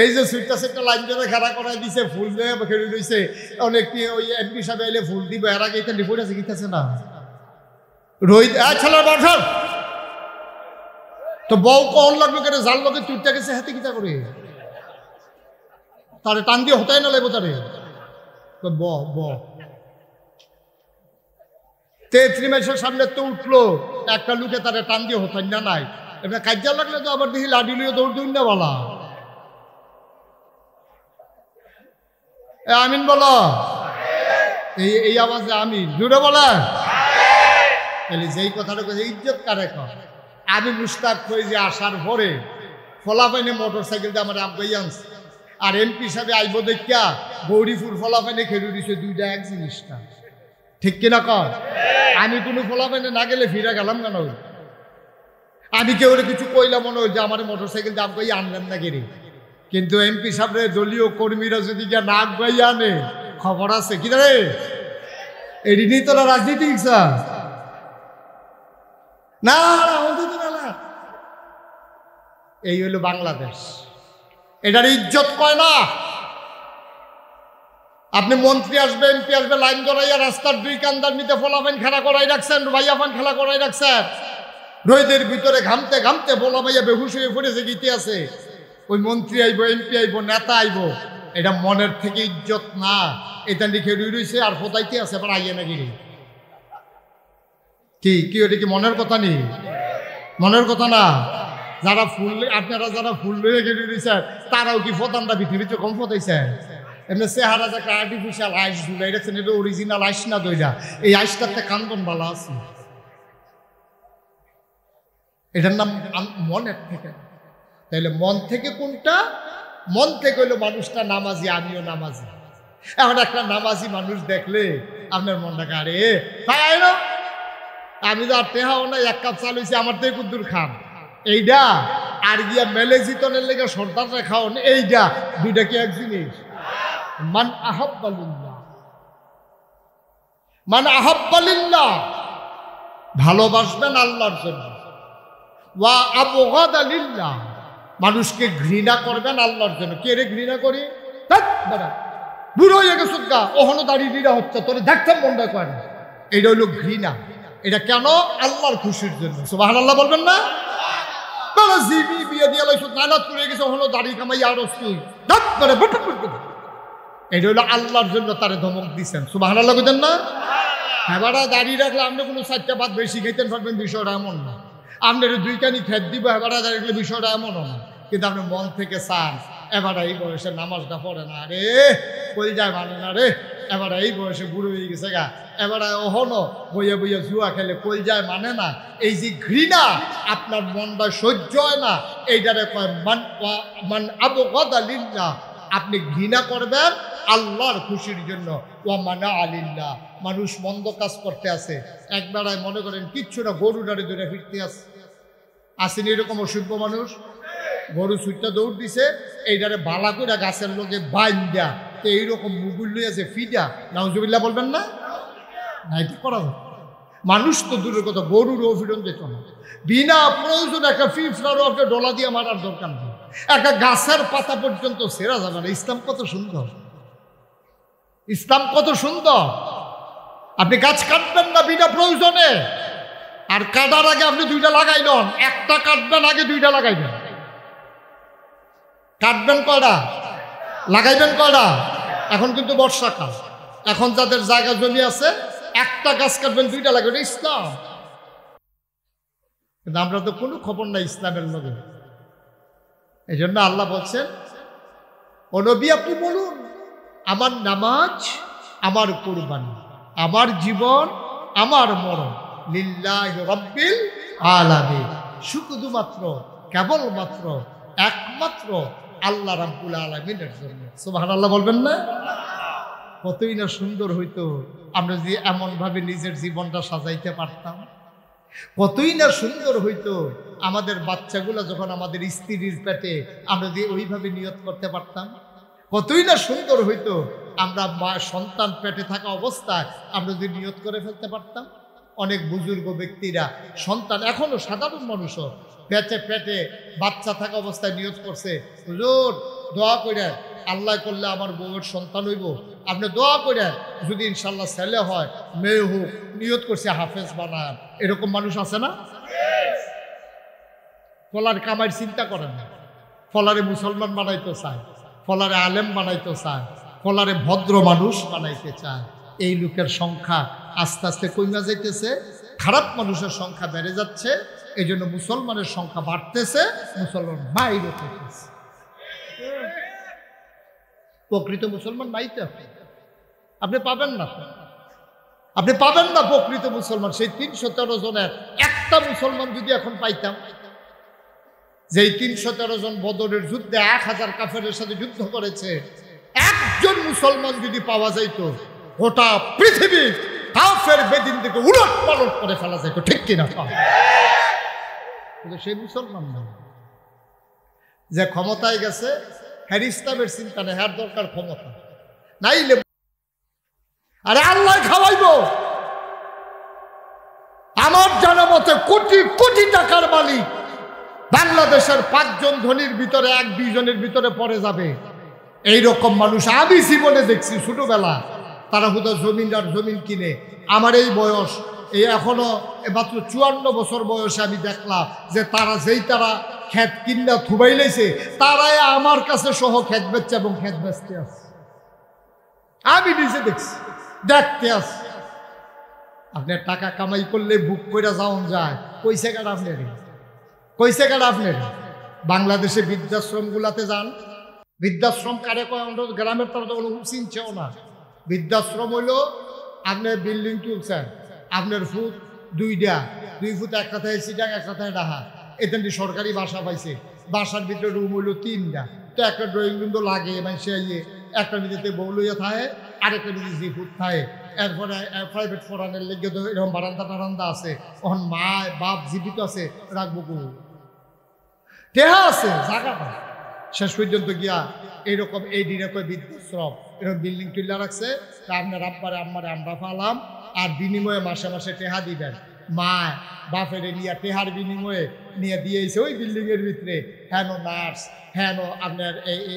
এই যে সুইটা সেটা লাইন ধরে খেলা করাই দিছে ফুল দিয়ে খেলে রয়েছে অনেকটি ওই এমপি সাহেব এলে ফুল দিব এর আগে এটা রিপোর্ট আছে গীতাছে না রোহিত ছেলের বছর তো বউ কখন লাগলো কেন জাল লোকে তুইটা গেছে হাতে কিতা করে তারে টান দিয়ে হতাই না লাগবো তারে ব ব তেত্রি মাসের সামনে তো উঠলো একটা লুকে তারে টান দিয়ে হতাই না নাই এবার কাজ্যা লাগলে তো আবার দেখি লাডি লুয়ে দৌড় দিন না বলা আমিন বলো এই আওয়াজে আমিন জুড়ে বলে যেই কথাটা কথা ইজ্জত কারে কর আমি মুস্তাক হয়ে যে আসার পরে ফলাফাইনে মোটর সাইকেল দিয়ে আমার আব্বাই আনছে আর এমপি সাহেব আইব দেখিয়া গৌরীপুর ফলাফাইনে খেলে দিছে দুইটা এক জিনিসটা ঠিক কিনা কর আমি কোনো ফলাফাইনে না গেলে ফিরে গেলাম কেন আমি কেউ কিছু কইলাম মনে হয় যে আমার মোটর সাইকেল দিয়ে আব্বাই আনলেন না গেরে কিন্তু এমপি সাহেবের দলীয় কর্মীরা যদি গিয়া না আব্বাই আনে খবর আছে কি রে এটি নিয়ে তোরা রাজনীতি না এই হলো বাংলাদেশ এটার ইজ্জত কয় না আপনি মন্ত্রী আসবে এমপি আসবে লাইন ধরাইয়া রাস্তার দুই কান্দার নিতে ফলাফাইন খেলা করাই রাখছেন ভাইয়াফান খেলা করাই রাখছেন রোদের ভিতরে ঘামতে ঘামতে বলা ভাইয়া বেহুশ হয়ে পড়েছে গীতে আছে ওই মন্ত্রী আইব এমপি আইব নেতা আইব এটা মনের থেকে ইজ্জত না এটা লিখে রয়েছে আর ফোটাইতে আছে আবার আইয়ে নাকি কি কি ওটা কি মনের কথা নেই মনের কথা না যারা ফুল আপনারা যারা ফুল লইয়া গেলে দিয়েছেন তারাও কি ফোটানটা পৃথিবীতে কম ফোটাইছে এমনি চেহারা একটা আর্টিফিশিয়াল আইস ঝুলাই রাখছেন এটা অরিজিনাল আইস না দইটা এই আইসটাতে কান্দন বালা আছে এটার নাম মনের থেকে তাইলে মন থেকে কোনটা মন থেকে হইলো মানুষটা নামাজি আমিও নামাজি এখন একটা নামাজি মানুষ দেখলে আপনার মনটাকে আরে তাই না আমি তো আর টেহাও না এক কাপ চাল হয়েছি আমার থেকে কুদ্দুর খান এইটা আর গিয়া মেলে জিতনের লেগে সর্দার রেখাও এইটা দুইটা কি এক জিনিস? মান আহাব্বা লিল্লাহ, মান আহাব্বা লিল্লাহ, ভালোবাসবেন আল্লাহর জন্য, ওয়া আবগাদা লিল্লাহ, মানুষকে ঘৃণা করবেন আল্লাহর জন্য। কে রে ঘৃণা করি? বুড়ো হয়ে গেছে গা, ওহনো দাঁড়িয়ে দিরা হচ্ছে, তোরে দেখতাম মনটা করে। এটা হইল ঘৃণা। এটা কেন? আল্লাহর খুশির জন্য। সুবহানাল্লাহ বলবেন না? জিবি বিয়ে দিয়ে নানাত করে গেছে, ওহনো দাড়ি কামাই আর এটা হইলো আল্লাহর জন্য তারে ধমক দিচ্ছেন। সুবহানাল্লাহ বুঝেন না? এবার দাঁড়িয়ে রাখলে আপনি কোনো চারটা বাদ বেশি খেতেন পারবেন, বিষয়টা এমন না। আপনার দুই কানি খেত দিব, এবার দাঁড়িয়ে বিষয়টা এমনও না। কিন্তু আপনি মন থেকে চান, এবার এই বয়সে নামাজটা পড়ে না রে, কই যায় মানে না রে, এবার এই বয়সে বুড়ো হয়ে গেছে গা, এবার ওহনো বইয়ে বইয়ে জুয়া খেলে কই যায় মানে না। এই যে ঘৃণা আপনার মনটা সহ্য হয় না, এইটারে কয় মান আবগাদা লিল্লাহ, আপনি ঘৃণা করবেন আল্লাহর খুশির জন্য। ওয়া মানা আলিল্লাহ, মানুষ মন্দ কাজ করতে আছে, একবেলায় মনে করেন কিচ্ছু না, গরু ডাড়ে ধরে ফিরতে আছে। আসেনি এরকম অসভ্য মানুষ? গরু ছুটটা দৌড় দিছে, এইটারে বালা করে গাছের লোকে বাইন্দা, তো এইরকম মুগুল লইয়াছে ফিডা, নাউজুবিল্লাহ বলবেন না? না, এটা করা যায়। মানুষ তো দূরের কথা, গরুর অভিরন যেত না। বিনা প্রয়োজন একটা ফিফলারও একটা ডলা দিয়ে মারার দরকার নেই, একটা গাছের পাতা পর্যন্ত সেরা যাবে না। ইসলাম কত সুন্দর, ইসলাম কত সুন্দর। আপনি গাছ কাটবেন না বিনা প্রয়োজনে, আর কাটার আগে আপনি দুইটা লাগাই লন, একটা কাটবেন আগে দুইটা লাগাইবেন। কাটবেন কয়টা, লাগাইবেন কয়টা? এখন কিন্তু বর্ষাকাল, এখন যাদের জায়গা জমি আছে একটা গাছ কাটবেন দুইটা লাগাবেন, ইসলাম। কিন্তু আমরা তো কোনো খবর নাই ইসলামের লগে। এই জন্য আল্লাহ বলছেন, ও নবী আপনি বলুন, আমার নামাজ, আমার কুরবানি, আমার জীবন, আমার মরণ লিল্লাহি রাব্বিল আলামিন, শুধুমাত্র কেবলমাত্র একমাত্র আল্লাহ রাব্বুল আলামিনের জন্য। সুবহানাল্লাহ বলবেন না? কতই না সুন্দর হইতো আমরা যদি এমনভাবে নিজের জীবনটা সাজাইতে পারতাম। কতই না সুন্দর হইতো আমাদের বাচ্চাগুলো যখন আমাদের স্ত্রীর পেটে আমরা যদি ওইভাবে নিয়ত করতে পারতাম। কতই না সুন্দর হইতো আমরা মা সন্তান পেটে থাকা অবস্থায় আমরা যদি নিয়ত করে ফেলতে পারতাম। অনেক বুজুর্গ ব্যক্তিরা সন্তান, এখনো সাধারণ মানুষও পেটে পেটে বাচ্চা থাকা অবস্থায় নিয়ত করছে, হুজুর দোয়া করে আল্লাহ করলে আমার বউয়ের সন্তান হইব, আপনি দোয়া করে যদি ইনশাল্লাহ ছেলে হয় মেয়ে হোক, নিয়ত করছে হাফেজ বানান। এরকম মানুষ আছে না? ফলার কামাইয়ের চিন্তা করেন না, ফলারে মুসলমান বানাইতে চায়, ফলারে আলেম বানাইতে চায়, ফলারে ভদ্র মানুষ বানাইতে চায়। এই লোকের সংখ্যা আস্তে আস্তে কমে যাইতেছে, খারাপ মানুষের সংখ্যা বেড়ে যাচ্ছে। এই জন্য মুসলমানের সংখ্যা বাড়তেছে, মুসলমান বাইরে থাকতেছে। প্রকৃত মুসলমান নাই তো আপনি পাবেন না, আপনি পাবেন না প্রকৃত মুসলমান। সেই ৩১৩ জনের একটা মুসলমান যদি এখন পাইতাম, যেই ৩১৩ জন বদরের যুদ্ধে ১,০০০ কাফেরের সাথে যুদ্ধ করেছে, একজন মুসলমান যদি পাওয়া যাইতো, গোটা পৃথিবী কাফের বেদিন থেকে উলট পালট করে ফেলা যাইতো, ঠিক কিনা? কিন্তু সেই মুসলমান না, যে ক্ষমতায় গেছে, হ্যার ইসলামের চিন্তা নেই, হ্যার দরকার ক্ষমতা নাইলে আরে আল্লাহ খাওয়াইব। আমার জানা মতে কোটি কোটি টাকার মালিক বাংলাদেশের ৫ জন ধনীর ভিতরে ১-২ জনের ভিতরে পড়ে যাবে। এইরকম মানুষ আমি জীবনে দেখছি ছোটবেলা, তারা হুদা জমিন আর জমিন কিনে। আমার এই বয়স, এই এখনো মাত্র ৫৪ বছর বয়সে আমি দেখলাম যে তারা ক্ষেত কিনা থুবাই লাইছে, তারাই আমার কাছে সহ ক্ষেত বেচছে এবং ক্ষেত বেচতে আছে। আমি নিজে দেখছি, দেখতে আসি। আপনার টাকা কামাই করলে বুক করে যাওন যায়, কইছে কাটা আপনার, কইছে কাটা আপনার। বাংলাদেশে বৃদ্ধাশ্রম গুলাতে যান, বৃদ্ধাশ্রম কারে কয় গ্রামের তারা তো চিনছেও না। বৃদ্ধাশ্রম হইল আপনি বিল্ডিং তুলছেন, আপনার ফুট 2 ফুট এক কথায় সিটাং এক কথায় ডাহা, এখান সরকারি বাসা পাইছে, বাসার ভিতরে রুম হইল 3টা, তো একটা ড্রয়িং রুম তো লাগে মানে একটা নিজেতে বউ লইয়া থাকে, আরেকটা নিজে 2 ফুট থাকে। এরপরে প্রাইভেট ফোরানের লেগে তো এরকম বারান্দা টারান্দা আছে, তখন মা বাপ জীবিত আছে, রাখবো গু টেহা আছে জায়গা না। শেষ পর্যন্ত গিয়া এইরকম এই ডিরেকয় বৃদ্ধাশ্রম এরকম বিল্ডিং টিল্লা রাখছে। তা আপনার আব্বারে আম্মারে আমরা পালাম, আর বিনিময়ে মাসে মাসে টেহা দিবেন। মা বাপেরে নিয়ে টেহার বিনিময়ে নিয়ে দিয়েছে ওই বিল্ডিংয়ের ভিতরে। হেন নার্স, হেন আপনার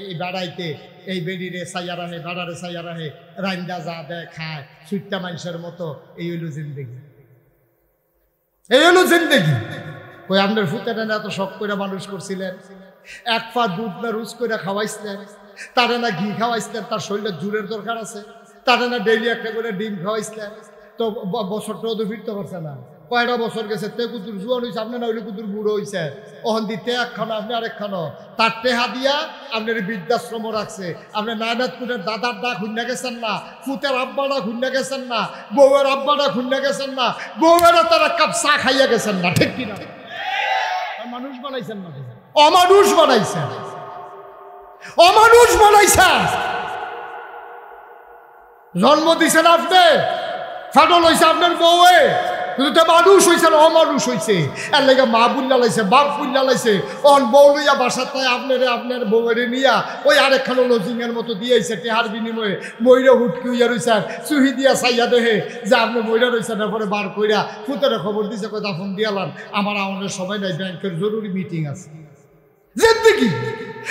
এই বেড়াইতে এই বেড়িরে সাইয়া রাহে, বেড়ারে সাইয়া রাহে, রান্দা যা দেয় খায় সুইট্টা মানুষের মতো। এই হইল জিন্দেগি, এই হলো জিন্দেগি। ওই আপনার ফুতেরা এত শখ করে মানুষ করছিলেন, এক পা দুধ না রুজ করে খাওয়াইছিলেন, তারা না ঘি খাওয়াইছিলেন, তার শরীরে জোরের দরকার আছে, তারা না ডেইলি একটা করে ডিম খাওয়াইছিলেন। তো বছরটাও তো ফিরতে পারছে না, কয়টা বছর গেছে, তে কুতুর জুয়ান হয়েছে, আপনি না হইলে কুতুর বুড়ো হয়েছে, ওখান দিতে একখানো আপনি আরেকখানো। তার টেহা দিয়া আপনার বৃদ্ধাশ্রম রাখছে। আপনি নায়নাথপুরের দাদার ডা খুঁজা গেছেন না, ফুতের আব্বাটা খুঁজা গেছেন না, বউয়ের আব্বাটা খুঁজা গেছেন না, বউয়েরা তারা কাপ চা খাইয়া গেছেন না, ঠিক কিনা? মানুষ বানাইছেন না, অমানুষ বানাইছেন, অমানুষ বানাইছেন। জন্ম দিছেন আপনি, ফাটল হয়েছে আপনার বউয়ে, কিন্তু মানুষ হয়েছে না অমানুষ হয়েছে। এর লেগে মা বুল্লা লাইছে, বাপ বুল্লা লাইছে। অন বউ লইয়া বাসার তাই আপনার বউয়েরে নিয়া ওই আরেকখানো লজিংয়ের মতো দিয়েছে টেহার বিনিময়ে। ময়রা হুটকি হইয়া রয়েছেন, চুহি দিয়া চাইয়া দেহে যে আপনি ময়রা রয়েছেন। এরপরে বার কইরা ফুতের খবর দিছে, কথা ফোন দিয়ালাম, আমার আমাদের সবাই নাই, ব্যাংকের জরুরি মিটিং আছে। জিন্দিগি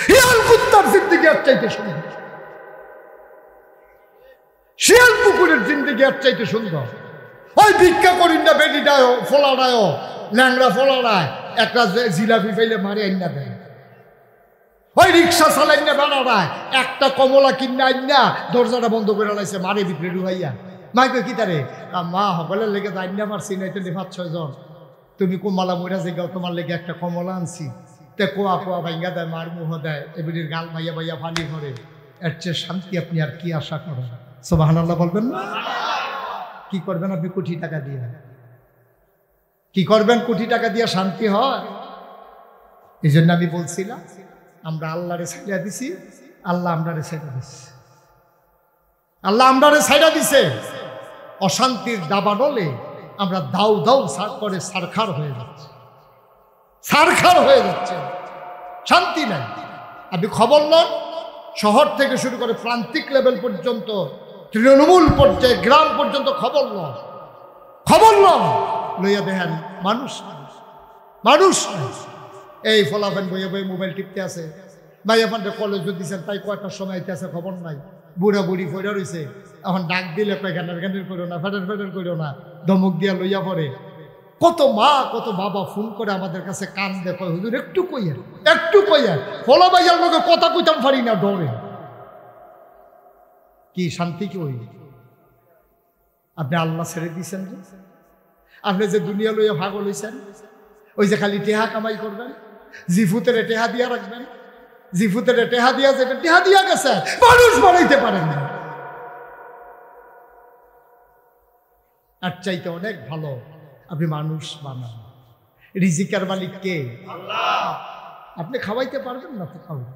শিয়াল কুত্তার জিন্দিগি আর চাইতে সুন্দর, শিয়াল কুকুরের জিন্দিগি আর চাইতে সুন্দর। ওই ভিক্ষা করিন না বেটিটায় ফোলাটায় ল্যাংড়া ফোলাটায় একটা জিলাপি পাইলে মারে আইনা দেয়। ওই রিক্সা চালাই না বেড়াটায় একটা কমলা কিনা আইনা দরজাটা বন্ধ করে লাইছে, মারে ভিতরে ঢুকাইয়া। মাইকে কি তারে মা সকলের লেগে আইনা মারছি নাই তো 5-6 জন, তুমি কমলা মইরা জেগাও, তোমার লেগে একটা কমলা আনছি। তে কোয়া কোয়া ভাইঙ্গা দেয়, মার মুহ দেয়, এবিলির গাল মাইয়া মাইয়া ফালি করে। এর চেয়ে শান্তি আপনি আর কি আশা করেন? সুবহানাল্লাহ বলবেন না? কি করবেন আপনি কোটি টাকা দিয়ে? কি করবেন কোটি টাকা দিয়ে? শান্তি হয়? এই জন্য আমি বলছিলাম আমরা আল্লাহরে ছাইড়া দিছি, আল্লাহ আমরারে ছাইড়া দিছে, আল্লাহ আমরারে ছাইড়া দিছে। অশান্তির দাবানলে আমরা দাউ দাউ করে সারখার হয়ে যাচ্ছে, সারখার হয়ে যাচ্ছে, শান্তি নাই। আপনি খবর নন, শহর থেকে শুরু করে প্রান্তিক লেভেল পর্যন্ত, তৃণমূল পর্যায়ে গ্রাম পর্যন্ত খবর নন, খবর নন লইয়া দেখেন মানুষ মানুষ এই ফলাফেন বইয়ে বইয়ে মোবাইল টিপতে আছে। ভাইয়া ফান্ডে কলেজ দিচ্ছেন, তাই কয়টার সময় আইতে আছে খবর নাই। বুড়া বুড়ি ফেরা রয়েছে, এখন ডাক দিলে কয় ঘ্যানের ঘ্যানের করো না, ফেডার ফেডার করো না, ধমক দিয়া লইয়া পড়ে। কত মা কত বাবা ফোন করে আমাদের কাছে কান দেখো, হুজুর একটু কইয়া, একটু কইয়া। ফলা ভাইয়ার লোকে কথা কইতাম পারি না, ডরে। কি শান্তি কি ওই? আপনি আল্লাহ ছেড়ে দিয়েছেন, আপনি যে দুনিয়া লইয়া ভাগল হইছেন, ওই যে খালি টেহা কামাই করবেন, জিফুতের টেহা দিয়া রাখবেন, জিফুতের টেহা দিয়া যাবেন, টেহা দিয়া গেছে, মানুষ বানাইতে পারেন না। আর চাইতে অনেক ভালো আপনি মানুষ বানান। রিজিকের মালিক কে? আল্লাহ। আপনি খাওয়াইতে পারবেন না তো খাওয়া।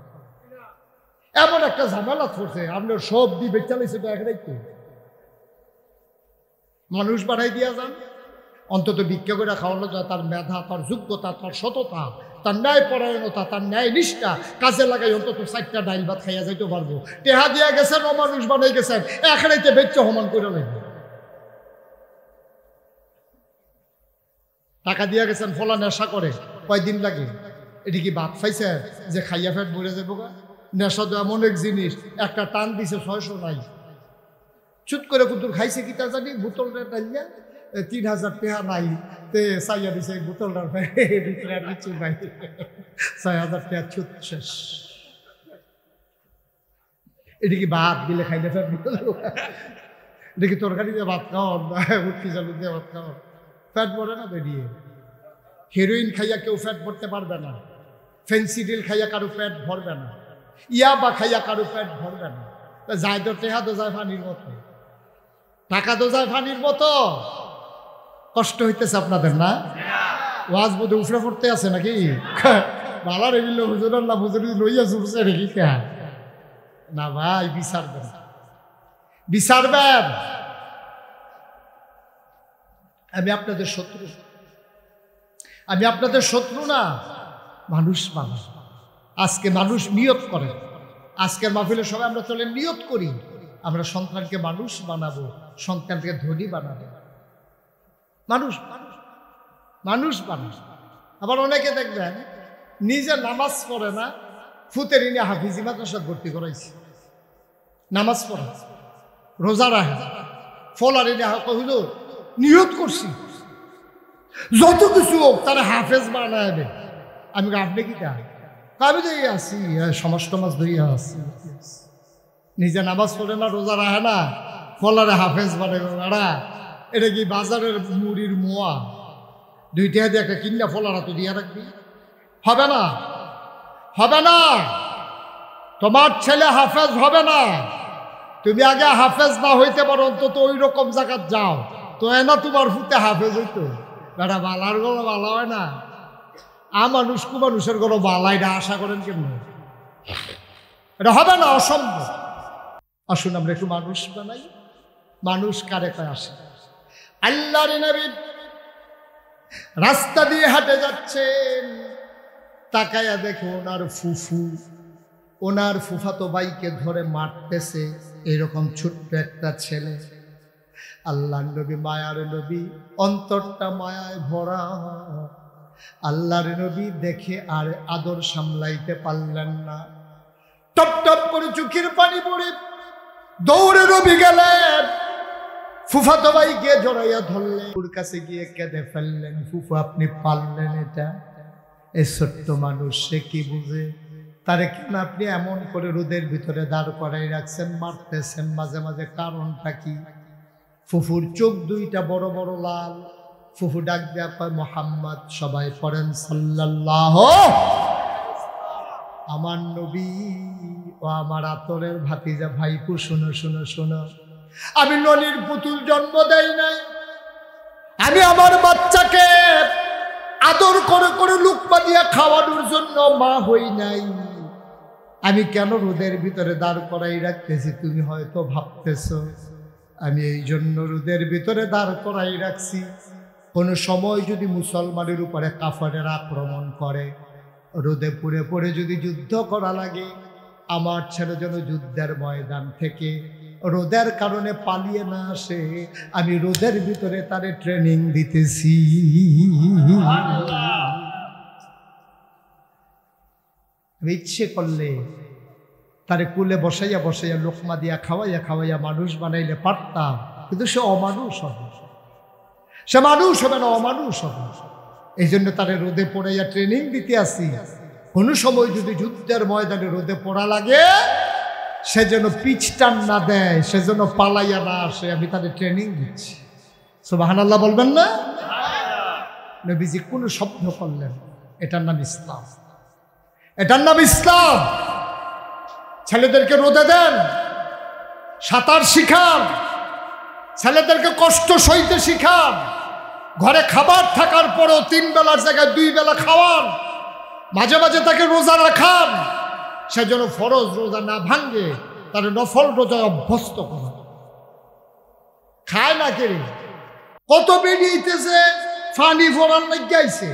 এমন একটা ঝামেলা করছে, আপনার সব দিবে চালাইছে তো একটাই তো মানুষ বানাই দিয়া যান। অন্তত ভিক্ষা করে খাওয়ানো যায়, তার মেধা, তার যোগ্যতা, তার সততা, তার ন্যায় পরায়ণতা, তার ন্যায় নিষ্ঠা কাজে লাগাই অন্তত 4টা ডাইল ভাত খাইয়া যাইতে পারবো। টেহা দিয়া গেছেন, অমানুষ বানাই গেছেন, একটাইতে বেচ্চ সমান করে লাগবে। টাকা দিয়া গেছেন, ফলা নেশা করে, কয়দিন লাগে? এটি কি ভাত খাইছে যে খাইয়া ফেট মরে যাবো? নেশা তো এমন এক জিনিস, একটা টান দিছে 600 নাই। চুট করে কুতুর খাইছে কি তা জানি, বোতলটা টাইয়া 3000 টাকা নাই, তে চাইয়া দিছে বোতলটার ভিতরে আর কিছু নাই, 6000 টাকা ছুট শেষ। এটি কি ভাত দিলে খাইলে ফেট এটা কি তরকারি দিয়ে ভাত খাওয়ান, উঠকি চালু দিয়ে ভাত খাওয়ান? ফ্যাট ভরে না বেরিয়ে। হেরোইন খাইয়া কেউ ফ্যাট ভরতে পারবে না, ফেন্সিডিল খাইয়া কারো পেট ভরবে না, ইয়াবা খাইয়া কারো পেট ভরবে না। যায় তো টেহা তো যায় পানির মতো, টাকা তো যায় পানির মতো। কষ্ট হইতেছে আপনাদের না? ওয়াজ বোধে উফরে পড়তে আছে নাকি? ভালো রেবিল হুজুর না হুজুর লইয়া জুড়ছে রেখি না ভাই, বিচারবেন, বিচারবেন। আমি আপনাদের শত্রু, আমি আপনাদের শত্রু না। মানুষ বানান। আজকে মানুষ নিয়ত করে, আজকের মাহফিলে সবাই আমরা চলে নিয়ত করি আমরা সন্তানকে মানুষ বানাবো, সন্তানকে ধনী বানাবো। মানুষ মানুষ মানুষ। আবার অনেকে দেখবেন নিজে নামাজ পড়ে না, ফুতের ইনে হাফিজি মাদ্রাসাত ভর্তি করাইছে, নামাজ পড়ে রোজা রাখে, ফলার ইনে হুজুর নিয়ত করছি যত কিছু হোক তারা হাফেজ বানাবে। আমি আপনি কি তা আমি তো আছি সমাজ টমাজ ধরিয়া আছি, নিজে নামাজ পড়ে না, রোজা রাখে না, ফলারে হাফেজ বানাবে। বেড়া এটা কি বাজারের মুড়ির মোয়া? 2 টাকা দিয়ে একটা কিনা ফলারা তো দিয়া রাখবি? হবে না, হবে না। তোমার ছেলে হাফেজ হবে না। তুমি আগে হাফেজ না হইতে পারো, অন্তত ওই রকম জায়গাত যাও তো না তোমার ফুতে হাফেজ হইতো। বেড়া বালার গলো বালা হয় না, মানুষ কু মানুষের গলো বালাই না, আশা করেন কেমন? এটা হবে না, অসম্ভব। আসুন আমরা একটু মানুষ বানাই। মানুষ কারে কয় আসে? আল্লাহর নবী রাস্তা দিয়ে হাঁটে যাচ্ছেন, তাকায়া দেখে ওনার ফুফু ওনার ফুফাতো ভাইকে ধরে মারতেছে, এরকম ছোট্ট একটা ছেলে। আল্লাহর নবী মায়ার নবী, অন্তরটা মায়ায় ভরা। আল্লাহর নবী দেখে আর আদর সামলাইতে পারলেন না, টপ টপ করে চোখের পানি পড়ে দৌড়ে নবী গেলেন, ফুফাতো ভাইকে জড়াইয়া ধরলেন, ওর কাছে গিয়ে কেঁদে ফেললেন। ফুফু আপনি পারলেন এটা? এই ছোট্ট মানুষ সে কি বুঝে? তারে কেন আপনি এমন করে রোদের ভিতরে দাঁড় করাই রাখছেন, মারতেছেন মাঝে মাঝে, কারণটা কি? ফুফুর চোখ দুইটা বড় বড় লাল। ফুফু ডাক দেয়া কয় মুহাম্মদ। সবাই পড়েন সাল্লাল্লাহু। আমার নবী ও আমার আতরের ভাতিজা ভাইপু, শোনো শোনো শোনো, আমি ননির পুতুল জন্ম দেই নাই, আমি আমার বাচ্চাকে আদর করে করে লুকমা দিয়া খাওয়ানোর জন্য মা হই নাই। আমি কেন রোদের ভিতরে দাঁড় করাই রাখতেছি তুমি হয়তো ভাবতেছ আমি এই জন্য রোদের ভিতরে দাঁড় করাই রাখছি, কোনো সময় যদি মুসলমানের উপরে কাফেরের আক্রমণ করে, রোদে পুড়ে পড়ে যদি যুদ্ধ করা লাগে, আমার ছেলে যেন যুদ্ধের ময়দান থেকে রোদের কারণে পালিয়ে না আসে, আমি রোদের ভিতরে তারে ট্রেনিং দিতেছি। ইচ্ছে করলে তারে কুলে বসাইয়া বসাইয়া লোকমা দিয়া খাওয়াইয়া খাওয়াইয়া মানুষ বানাইলে পারতাম, কিন্তু সে অমানুষ হবে, সে মানুষ হবে না, অমানুষ হবে। এই জন্য তারে রোদে পড়াইয়া ট্রেনিং দিতে আসি, কোনো সময় যদি যুদ্ধের ময়দানে রোদে পড়া লাগে সে যেন পিছ টান না দেয়, সে যেন পালাইয়া না আসে, আমি তাদের ট্রেনিং দিচ্ছি। সুবহানাল্লাহ বলবেন না? নবীজি কোনো শব্দ করলেন, এটার নাম ইসলাম, এটার নাম ইসলাম। ছেলেদেরকে রোদে দেন, সাঁতার শিখান, ছেলেদেরকে কষ্ট সইতে শিখান, ঘরে খাবার থাকার পরও 3 বেলার জায়গায় 2 বেলা খাওয়ান, মাঝে মাঝে তাকে রোজা রাখান, সে যেন ফরজ রোজা না ভাঙ্গে, তার নফল রোজায় অভ্যস্ত করা। খায় না কেড়ে কত বেরিয়েছে, ফানি ফোরান লেগে আইছে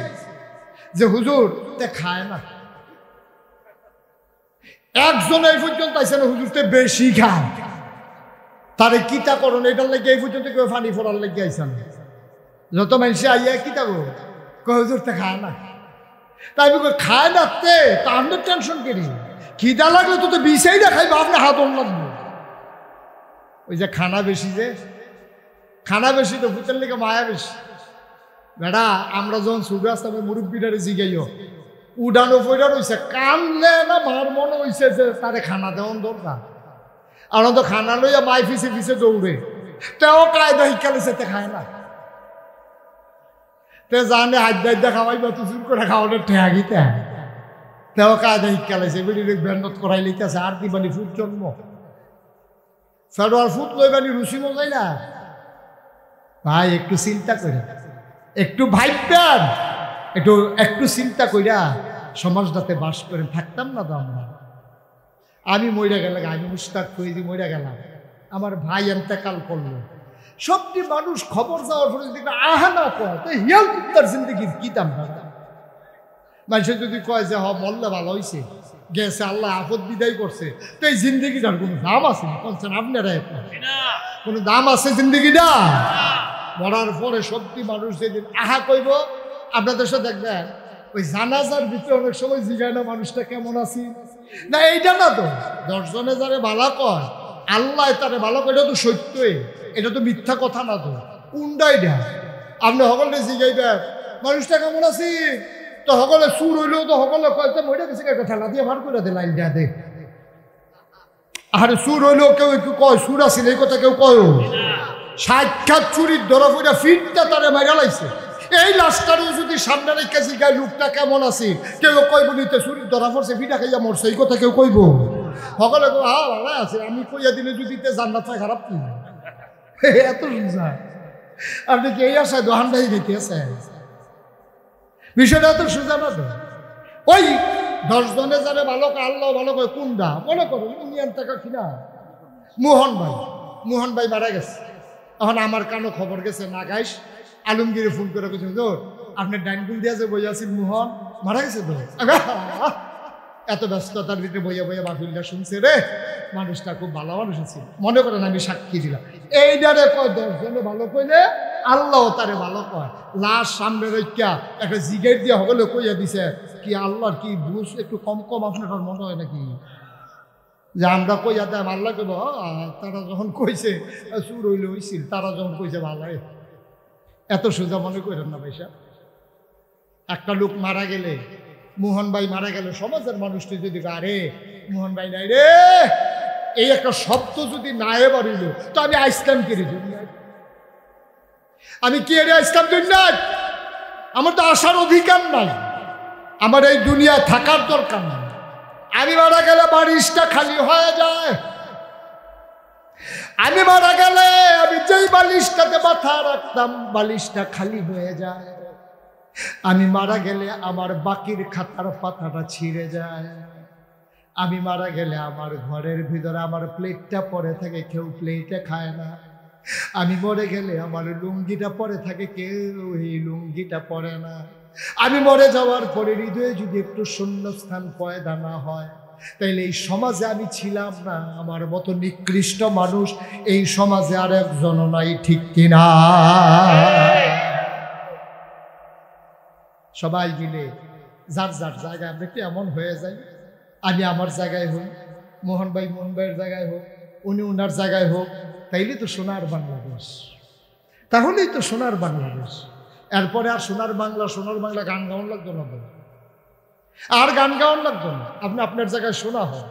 যে হুজুর তে খায় না। একজন এই পর্যন্ত আইসে না হুজুর তে বেশি খায়, তারে কিতা করুন এটার লেগে এই পর্যন্ত কেউ ফানি ফোরান লেগে আইসে না। যত মানুষে আইয়া কিতা করো হুজুর তে খায় না, তাই খায় না তে তার টেনশন করি, খিদা লাগলে তো বিষাই না খাইবা, আপনি হাত লাগবে। ওই যে খানা বেশি, যে খানা বেশি তো ভূতের লেগে মায়া বেশি। বেড়া আমরা যখন ছবি আসতাম মুরব্বীটারে জিগাইও উডানো ফইরা রয়েছে, কানলে না মার মনে হয়েছে যে তারে খানা দেওয়ান দরকার, আর তো খানা লইয়া মাই ফিসে ফিসে দৌড়ে, তেও কায়দা শিক্ষালেছে তে খায় না, তে জানে হাইদা খাওয়াইবা তো চুর করে খাওয়ানোর ঠেহাগিতে, তেও কায়দা শিক্ষালেছে, বেড়ি বেন্ডত করাই লিখতেছে। আর দিবানি ফুট জন্ম ফেরোয়ার ফুট লইবানি রুচি মজাই না ভাই, একটু চিন্তা করে, একটু ভাইবেন, একটু চিন্তা কইরা সমাজটাতে বাস করে থাকতাম না তো আমরা। আমি মইরা গেলাম, আমি মুস্তাক ফৈজি মইরা গেলাম, আমার ভাই এন্তেকাল করলো, সবটি মানুষ খবর যাওয়ার পরে দেখবে আহা না কয় হিয়াল কুত্তার জিন্দগির কি দাম, মানুষের যদি কয় যে মরলে ভালো হয়েছে, গেছে আল্লাহ আপদ বিদায় করছে, তো এই জিন্দগিটার কোনো দাম আছে না? বলছেন আপনারা, কোনো দাম আছে জিন্দগিটা? মরার পরে সত্যি মানুষ যেদিন আহা কইব, আপনাদের সাথে দেখবেন ওই জানাজার ভিতরে অনেক সময় জিগায় না মানুষটা কেমন আছি না, এইটা না তো 10 জনে যারে ভালো কয় আল্লাহ তারে ভালো কয়, এটা তো সত্যই, এটা তো মিথ্যা কথা না। তো কোনটা এটা? আপনি সকলে জিগাইবেন মানুষটা কেমন আছি, তো সকলে সুর হইলেও তো সকলে কয় মরে গেছে, একটা ঠেলা দিয়ে ভার করে দে, লাইন দেয়া দে। আরে সুর হইলেও কেউ একটু কয় সুর আসিল, এই কথা কেউ কয়? সাক্ষাৎ চুরির ধরা পড়া ফিটটা তারে মাইরা লাইছে। এই লাশটারও যদি সামনে রেখে জিগায় লোকটা কেমন আছে, কেউ কইব নিতে চুরির ধরা পড়ছে ফিটা খাইয়া মরছে, এই কথা কেউ কইব? সকলে হ্যাঁ ভালো আছে, আমি কইয়া দিলে যদি জান্নাত পাই খারাপ কি? এত সুজা আপনি কি এই আশায় দোহানটাই দিতে আছে? বিষয়টা এত সোজা না তো। ওই 10 জনে যারা ভালো কয় আল্লাহ ভালো কয় কোনটা? মনে করো ইউনিয়ন টাকা কিনা মোহন ভাই মারা গেছে। এখন আমার কানো খবর গেছে না গাইস, আলমগীরে ফোন করে বলছেন তো আপনার ডাইনগুল দিয়ে যে বই আছিল মোহন মারা গেছে তো। এত ব্যস্ততার ভিতরে বইয়া মাহফিলটা শুনছে রে, মানুষটা খুব ভালো মানুষ ছিল, মনে করেন আমি সাক্ষী দিলাম। এইটারে কয় 10 জনে ভালো কইলে আল্লাহ তারে ভালো কয়। লাশ সামনে রেখা একটা জিগেট দিয়ে হলে কইয়া দিছে কি আল্লাহর কি বুঝ একটু কম আপনার মনে হয় নাকি যে আমরা কইয়া দেয় আল্লাহ কেব? তারা যখন কইছে চুর হইলে হইছিল, তারা যখন কইছে ভালো, এত সোজা মনে করেন না পয়সা। একটা লোক মারা গেলে, মোহন ভাই মারা গেলে সমাজের মানুষটি যদি আরে মোহন ভাই নাই রে, এই একটা শব্দ যদি না এবার হইল, তো আমি আইসলাম কেড়ে দুনিয়ায়, আমি কি এর আইসলাম দুনিয়ায়? আমার তো আসার অধিকার নাই, আমার এই দুনিয়ায় থাকার দরকার নাই। আমি মারা গেলে বালিশটা খালি হয়ে যায়। আমি মারা গেলে আমি যেই বালিশটাতে মাথা রাখতাম বালিশটা খালি হয়ে যায়। আমি মারা গেলে আমার বাকির খাতার পাতাটা ছিঁড়ে যায়। আমি মারা গেলে আমার ঘরের ভিতরে আমার প্লেটটা পড়ে থাকে, কেউ প্লেটে খায় না। আমি মরে গেলে আমার লুঙ্গিটা পরে থাকে, কেউ এই লুঙ্গিটা পরে না। আমি মরে যাওয়ার পরে হৃদয়ে যদি একটু শূন্যস্থান পয়দা না হয়, তাইলে এই সমাজে আমি ছিলাম না। আমার মতো নিকৃষ্ট মানুষ এই সমাজে আর একজনও নাই, ঠিক কিনা? সবাই মিলে যার যার জায়গায় আমরা একটু এমন হয়ে যাই, আমি আমার জায়গায় হই, মোহন ভাইয়ের জায়গায় হোক, উনি উনার জায়গায় হোক, তাইলে তো সোনার বাংলাদেশ, তাহলেই তো সোনার বাংলাদেশ। এরপরে আর সোনার বাংলা গান গাওয়ান লাগতো না, আর গান গাওয়ান লাগতো না। আপনি আপনার জায়গায় শোনা হোক,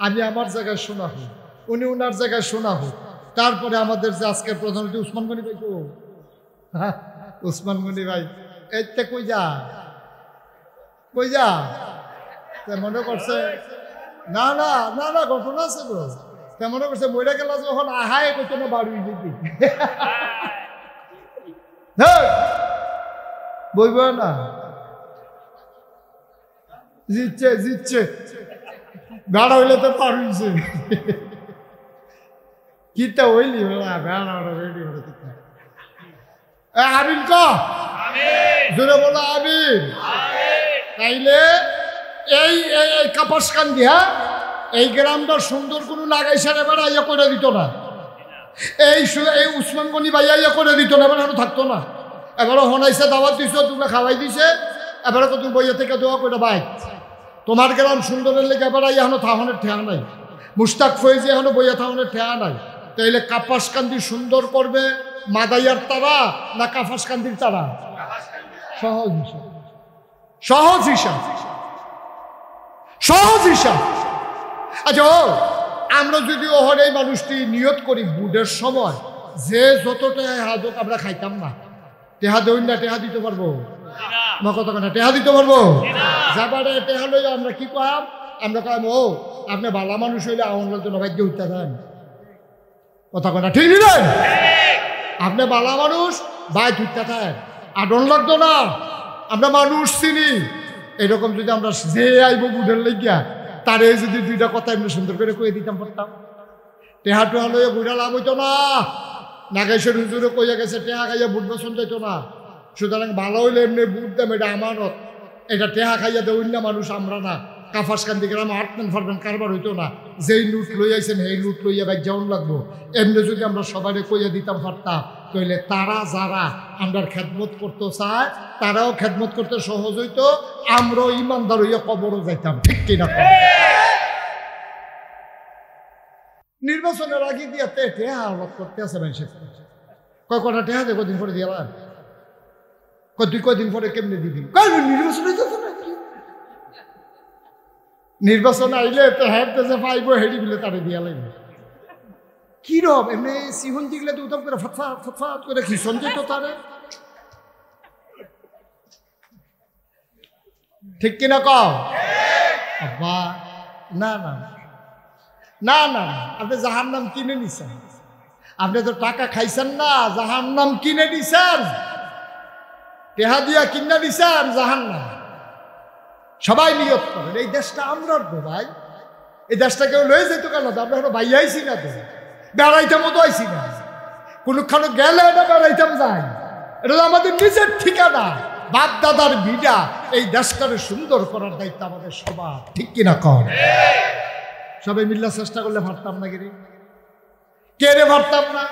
আমি আমার জায়গায় শোনা হোক, উনি উনার জায়গায় শোনা হোক। তারপরে আমাদের যে আজকের প্রধানমন্ত্রী উসমান গনি ভাই, হ্যাঁ উসমান গনি ভাই এইটা কই যা মনে করছে না ঘটনা আছে তো, মনে করছে মরে গেল যখন আহায় কইতো না বাড়ি যেতে বইব না, জিতছে বেড়া হইলে তো পার হইছে কিতা হইলি বেড়া রেডি হলো কিতা। আমিন ক জোরে বলো আমিন। তাইলে এই কাপাসকান্দি, হ্যাঁ এই গ্রামটা সুন্দর কোনো লাগাইছার এবার ইয়ে করে দিত না, এই উসমান গনি ভাইয়া ইয়ে করে দিত না, এবার আরো থাকতো না। এবারও হনাইছে, দাওয়াত দিছ, তোমরা খাওয়াই দিছে, এবারে তো তুমি বইয়া থেকে দোয়া করে ভাই তোমার গ্রাম সুন্দরের লেগে এবার এখনো থাহনের ঠেয়া নাই, মুস্তাক ফয়েজি এখনো বইয়া থাহনের ঠেয়া নাই। তাইলে কাপাসকান্দি সুন্দর করবে মাদাইয়ার তারা না কাপাসকান্দির তারা? সহজ হিসাব। আচ্ছা আমরা যদি ওহর এই মানুষটি নিয়ত করি বুডের সময় যে যত টেহা হাজক আমরা খাইতাম না, টেহা দইন না টেহা দিতে পারবো না, কত কথা টেহা দিতে পারবো? যাবারে টেহা লই আমরা কি কয়াম? আমরা কয়াম ও আপনি ভালো মানুষ হইলে আমার জন্য ভাগ্য উঠতে দেন, কথা কথা ঠিক নিলেন? আপনি ভালো মানুষ ভাই ধুতে থাকেন, আডন লাগতো না, আমরা মানুষ চিনি। এরকম যদি আমরা যে আইব বুধের লেগিয়া তারে যদি দুইটা কথা এমনি সুন্দর করে কয়ে দিতাম পারতাম, টেহা টেহা লইয়া বুড়া লাভ হইতো না। নাগেশের হুজুরে কইয়া গেছে টেহা খাইয়া বুট বসন যাইতো না। সুতরাং ভালো হইলে এমনি বুট দাম, এটা আমানত, এটা টেহা খাইয়া দেউন না মানুষ আমরা না কাফাসকান্দি গ্রামে হাঁটতেন ফারবেন কারবার হইতো না যেই লুট লই আইছেন এই লুট লইয়া ভাই যেমন লাগবো এমনি যদি আমরা সবাই কইয়া দিতাম পারতাম তাহলে তারা যারা আমরা খেদমত করতে চায় তারাও খেদমত করতে সহজ হইতো আমরাও ইমানদার হইয়া কবরও যাইতাম ঠিক কিনা নির্বাচনের আগে দিয়া টেহা আলাপ করতে আছে মানুষের কটা টেহা দে কদিন পরে দিলাম তুই কদিন পরে কেমনে দিবি নির্বাচন হইতেছে না নির্বাচন আইলে তো হ্যাঁ যে পাইব হেডি বিলে তারে দিয়া লাগবে কি রব এমনি সিহন দিগলে তো উত্তম করে ফটফাট ফটফাট করে খিসন যেত তারে ঠিক কিনা কও আব্বা না না না না আপনি জাহান্নাম কিনে নিছেন আপনি তো টাকা খাইছেন না জাহান্নাম কিনে নিছেন টেহা দিয়া কিনা নিছেন জাহান্নাম সবাই নিয়ত করেন এই দেশটা আমরা ভাই এই দেশটা কেউ লয়ে যেত কেন আমরা এখন ভাই আইছি না তো বেড়াইতাম মতো আইছি না কোনখানে গেলে এটা বেড়াইতাম যাই এটা তো আমাদের নিজের ঠিকানা বাপ দাদার ভিড়া এই দেশটাকে সুন্দর করার দায়িত্ব আমাদের সবার ঠিক কিনা কর সবাই মিল্লা চেষ্টা করলে পারতাম না গিরি কে রে পারতাম না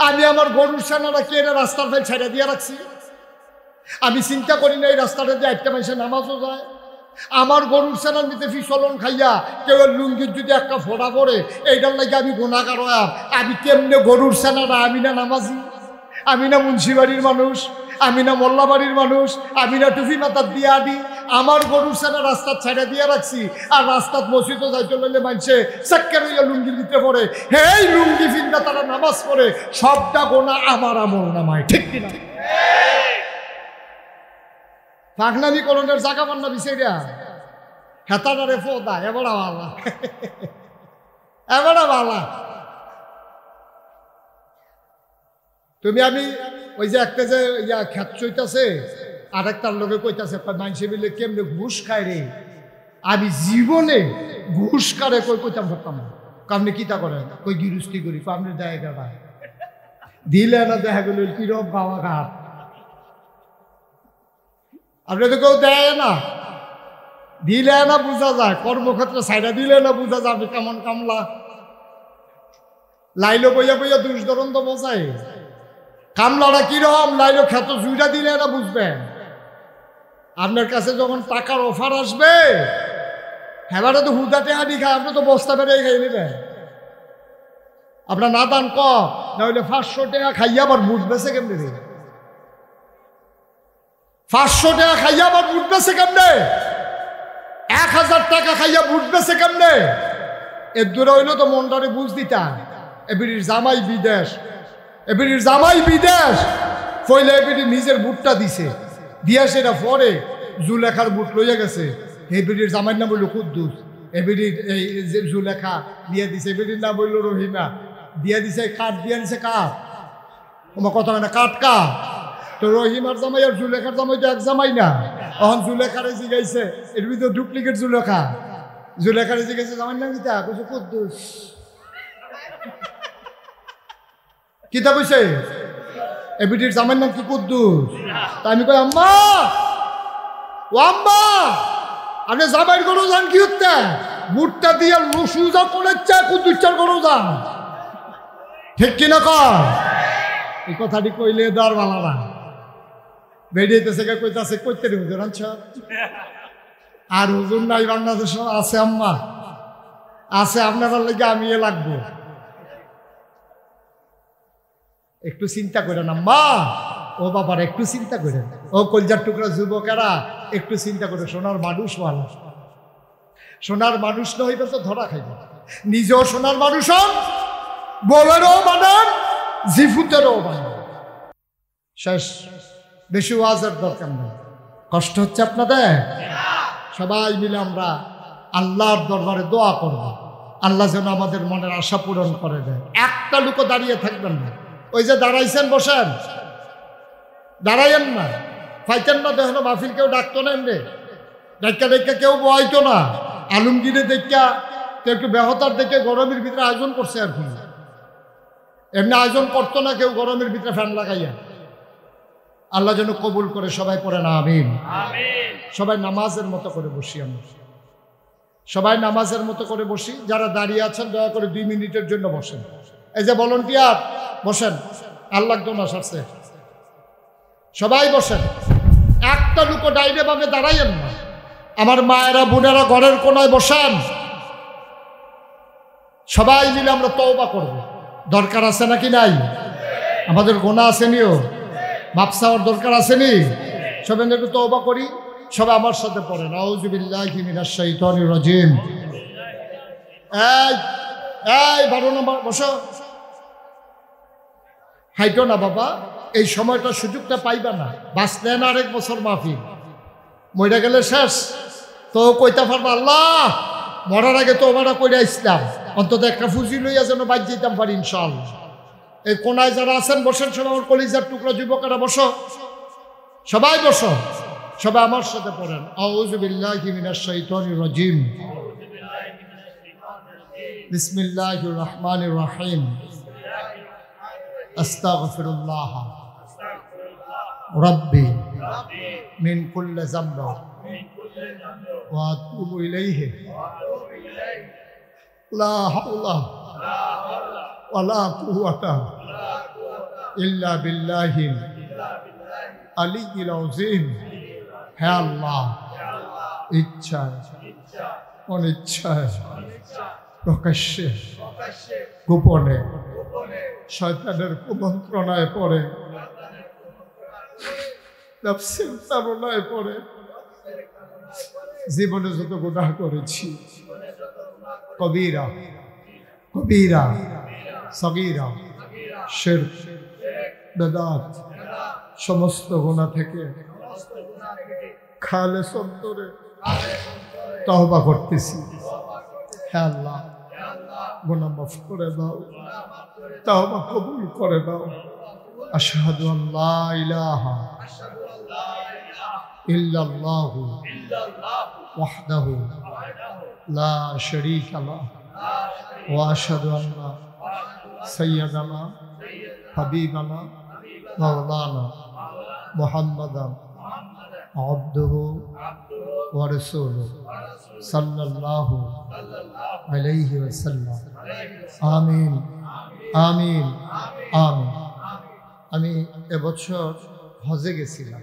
আমি আমার গরুর সেনারা কে রে রাস্তার ফেল ছেড়ে দিয়ে রাখছি আমি চিন্তা করি না এই রাস্তাটা দিয়ে একটা মানুষের নামাজও যায় আমার গরুর সেনার নিতে ফিসলন খাইয়া কেউ লুঙ্গির যদি একটা ফোড়া পড়ে এইটার লাগে আমি গুণাগার হয় আমি কেমনে গরুর সেনারা আমি না নামাজি আমি না মুন্সিবাড়ির মানুষ আমি না মোল্লাবাড়ির মানুষ আমি না টুফি মাথার দিয়া আদি আমার গরুর সেনা রাস্তা ছেড়ে দিয়ে রাখছি আর রাস্তাত মসজিদও যাইতে লইলে মানছে চাক্কা রইয়া লুঙ্গির ভিতরে পড়ে হেই লুঙ্গি ফিন্দা তারা নামাজ পড়ে সবটা গোনা আমার আমল নামায় ঠিক কিনা পাগনামি করণের জায়গা বান্না বিচারিয়া হেতাটারে ফোদা এবারা বালা এবারা বালা তুমি আমি ওই যে একটা যে ইয়া খ্যাত চইতাছে আর একটার লোকে কইতাছে মানসে মিলে কেমনে ঘুষ খায় রে আমি জীবনে ঘুষ কারে কই কইতাম পারতাম না আপনি কিতা করেন কই গিরুস্তি করি আপনি দেখা দিলে না দেখা গেল কিরম গাওয়া ঘাট আপনি তো কেউ দেয় না দিলে না বোঝা যায় কর্মক্ষেত্রে সাইডা দিলে না বোঝা যায় আপনি কেমন কামলা লাইলো বইয়া বইয়া দুষ ধরন তো বোঝায় কামলাটা কিরকম লাইলো খ্যাত জুইটা দিলে না বুঝবেন আপনার কাছে যখন টাকার অফার আসবে হেবাটা তো হুদাটে হাঁটি খায় আপনি তো বস্তা বেড়ে খাই নেবেন আপনার না দান কম না হইলে 500 টাকা খাইয়া আবার বুট বেছে কেমনে রে 500 টাকা খাইয়া আবার বুট বেছে কেমনে 1000 টাকা খাইয়া বুট বেছে কেমনে এর দূরে হইলো তো মনটারে বুঝ দিতা এবির জামাই বিদেশ এবির জামাই বিদেশ ফইলে এবির নিজের বুটটা দিছে দিয়া সেটা পরে জুলেখার বুট লইয়া গেছে এবির জামাইয়ের নাম হইল কুদ্দুস এবির এই জুলেখা দিয়ে দিছে এবির নাম হইল রহিমা দিয়া দিছে কাঠ দিয়া দিছে কাঠ তোমার কথা না কাঠ কা তো রহিমার জামাই আর জুলেখার জামাই তো এক জামাই না এখন জুলেখারে জিগাইছে এর ভিতরে ডুপ্লিকেট জুলেখা জুলেখারে জিগাইছে জামাইয়ের নাম কিতা কইছে কুদ্দুস কিতা কইছে এবিটির জামাইয়ের নাম কি কুদ্দুস তা আমি কই আম্মা ও আম্মা আপনি জামাইয়ের গরু যান কি হচ্ছে বুটটা দিয়ে লসুজা করেছে কুদ্দুসটার গরু যান ঠিক কিনা কর এই কথাটি কইলে দর বালারা বেরিয়েতেছে কইতাছে কইতে রে হুজুর আনছ আর হুজুর নাই বাংলাদেশ আছে আম্মা আছে আপনার লেগে আমি এ লাগবো একটু চিন্তা করে না মা ও বাবার একটু চিন্তা করে ও কলজার টুকরা যুবকেরা একটু চিন্তা করে সোনার মানুষ ভালো সোনার মানুষ না হইবে তো ধরা খাইবে নিজেও সোনার মানুষ হন বলেরও বানান জিফুতেরও বানান শেষ বেশি ওয়াজের দরকার নেই কষ্ট হচ্ছে আপনাদের সবাই মিলে আমরা আল্লাহর দরবারে দোয়া করব আল্লাহ যেন আমাদের মনের আশা পূরণ করে দেয় একটা লোকও দাঁড়িয়ে থাকবেন না ওই যে দাঁড়াইছেন বসেন দাঁড়াইয়েন না ফাইতেন না দেখো মাহফিল কেউ ডাকতো না এমনি ডাক্কা ডাক্কা কেউ বয়াইতো না আলমগীরে দেখা কেউ একটু বেহতার দেখে গরমের ভিতরে আয়োজন করছে আর কি এমনি আয়োজন করতো না কেউ গরমের ভিতরে ফ্যান লাগাইয়া আল্লাহ যেন কবুল করে। সবাই পড়েন আমিন। সবাই নামাজের মতো করে বসি। আমরা সবাই নামাজের মতো করে বসি। যারা দাঁড়িয়ে আছেন দয়া করে 2 মিনিটের জন্য বসেন। এই যে ভলান্টিয়ার বসেন, আল্লাহ দোনাস আছে, সবাই বসেন। একটা লুকো ডাইনে বামে দাঁড়াইয়েন না। আমার মায়েরা বোনেরা ঘরের কোনায় বসেন। সবাই মিলে আমরা তওবা করব। দরকার আছে নাকি নাই? আমাদের গোনা আসেনিও, মাপ চাওয়ার দরকার আসেনি। সবাই একটু তওবা করি। সবাই আমার সাথে পড়েন আউযু বিল্লাহি মিনাশ শাইতানির রাজিম। এই 12 নম্বর বসো। হাইটো না বাবা, এই সময়টা সুযোগটা পাইবা না। বাঁচলে না আরেক বছর মাহফিল, মইরা গেলে শেষ। তো কইতে পারবা আল্লাহ মরার আগে তো ওরা কইরা ইসলাম অন্তত একটা ফুজি লইয়া যেন বাইর যেতাম পারি ইনশাআল্লাহ। এই কোনায় যারা আছেন বসেন। সবাই আমার কলিজার টুকরা যুবকেরা বসো, সবাই বসো। সবাই আমার সাথে পড়েন আউযু বিল্লাহি মিনাশ শাইতানির রাজিম। বিসমিল্লাহির রাহমানির রাহিম। আস্তাগফিরুল্লাহ রাব্বি মিন কুল্লি যামব ওয়া আতুবু ইলাইহি লা হাওলা ওয়ালা কুওয়াতা ইল্লা বিল্লাহিল আলিয়্যিল আযীম। হে আল্লাহ, ইচ্ছায় অনিচ্ছায় প্রকাশ্যে গোপনে শয়তানের কুমন্ত্রণায় পড়ে, নফসের তাড়নায় পড়ে জীবনে যত গুনাহ করেছি, কবিরা কবিরা সগীরা শিরক বিদআত সমস্ত গুনাহ থেকে খালেস অন্তরে তওবা করতেছি। হে আল্লাহ, গুনাহ মাফ করে দাও, তওবা কবুল করে দাও। আশহাদু আল্লা ইলাহা ইল্লাল্লাহু ওয়াহদাহু লা শারীকা লাহু ওয়া আশহাদু আন্না সাইয়্যিদানা হাবিবানা মাওলানা মুহাম্মাদান আবদুহু ওয়া রাসূলুহু সাল্লাল্লাহু আলাইহি ওয়াসাল্লাম। আমিন আমিন আমিন। আমি এবছর হজে গেছিলাম।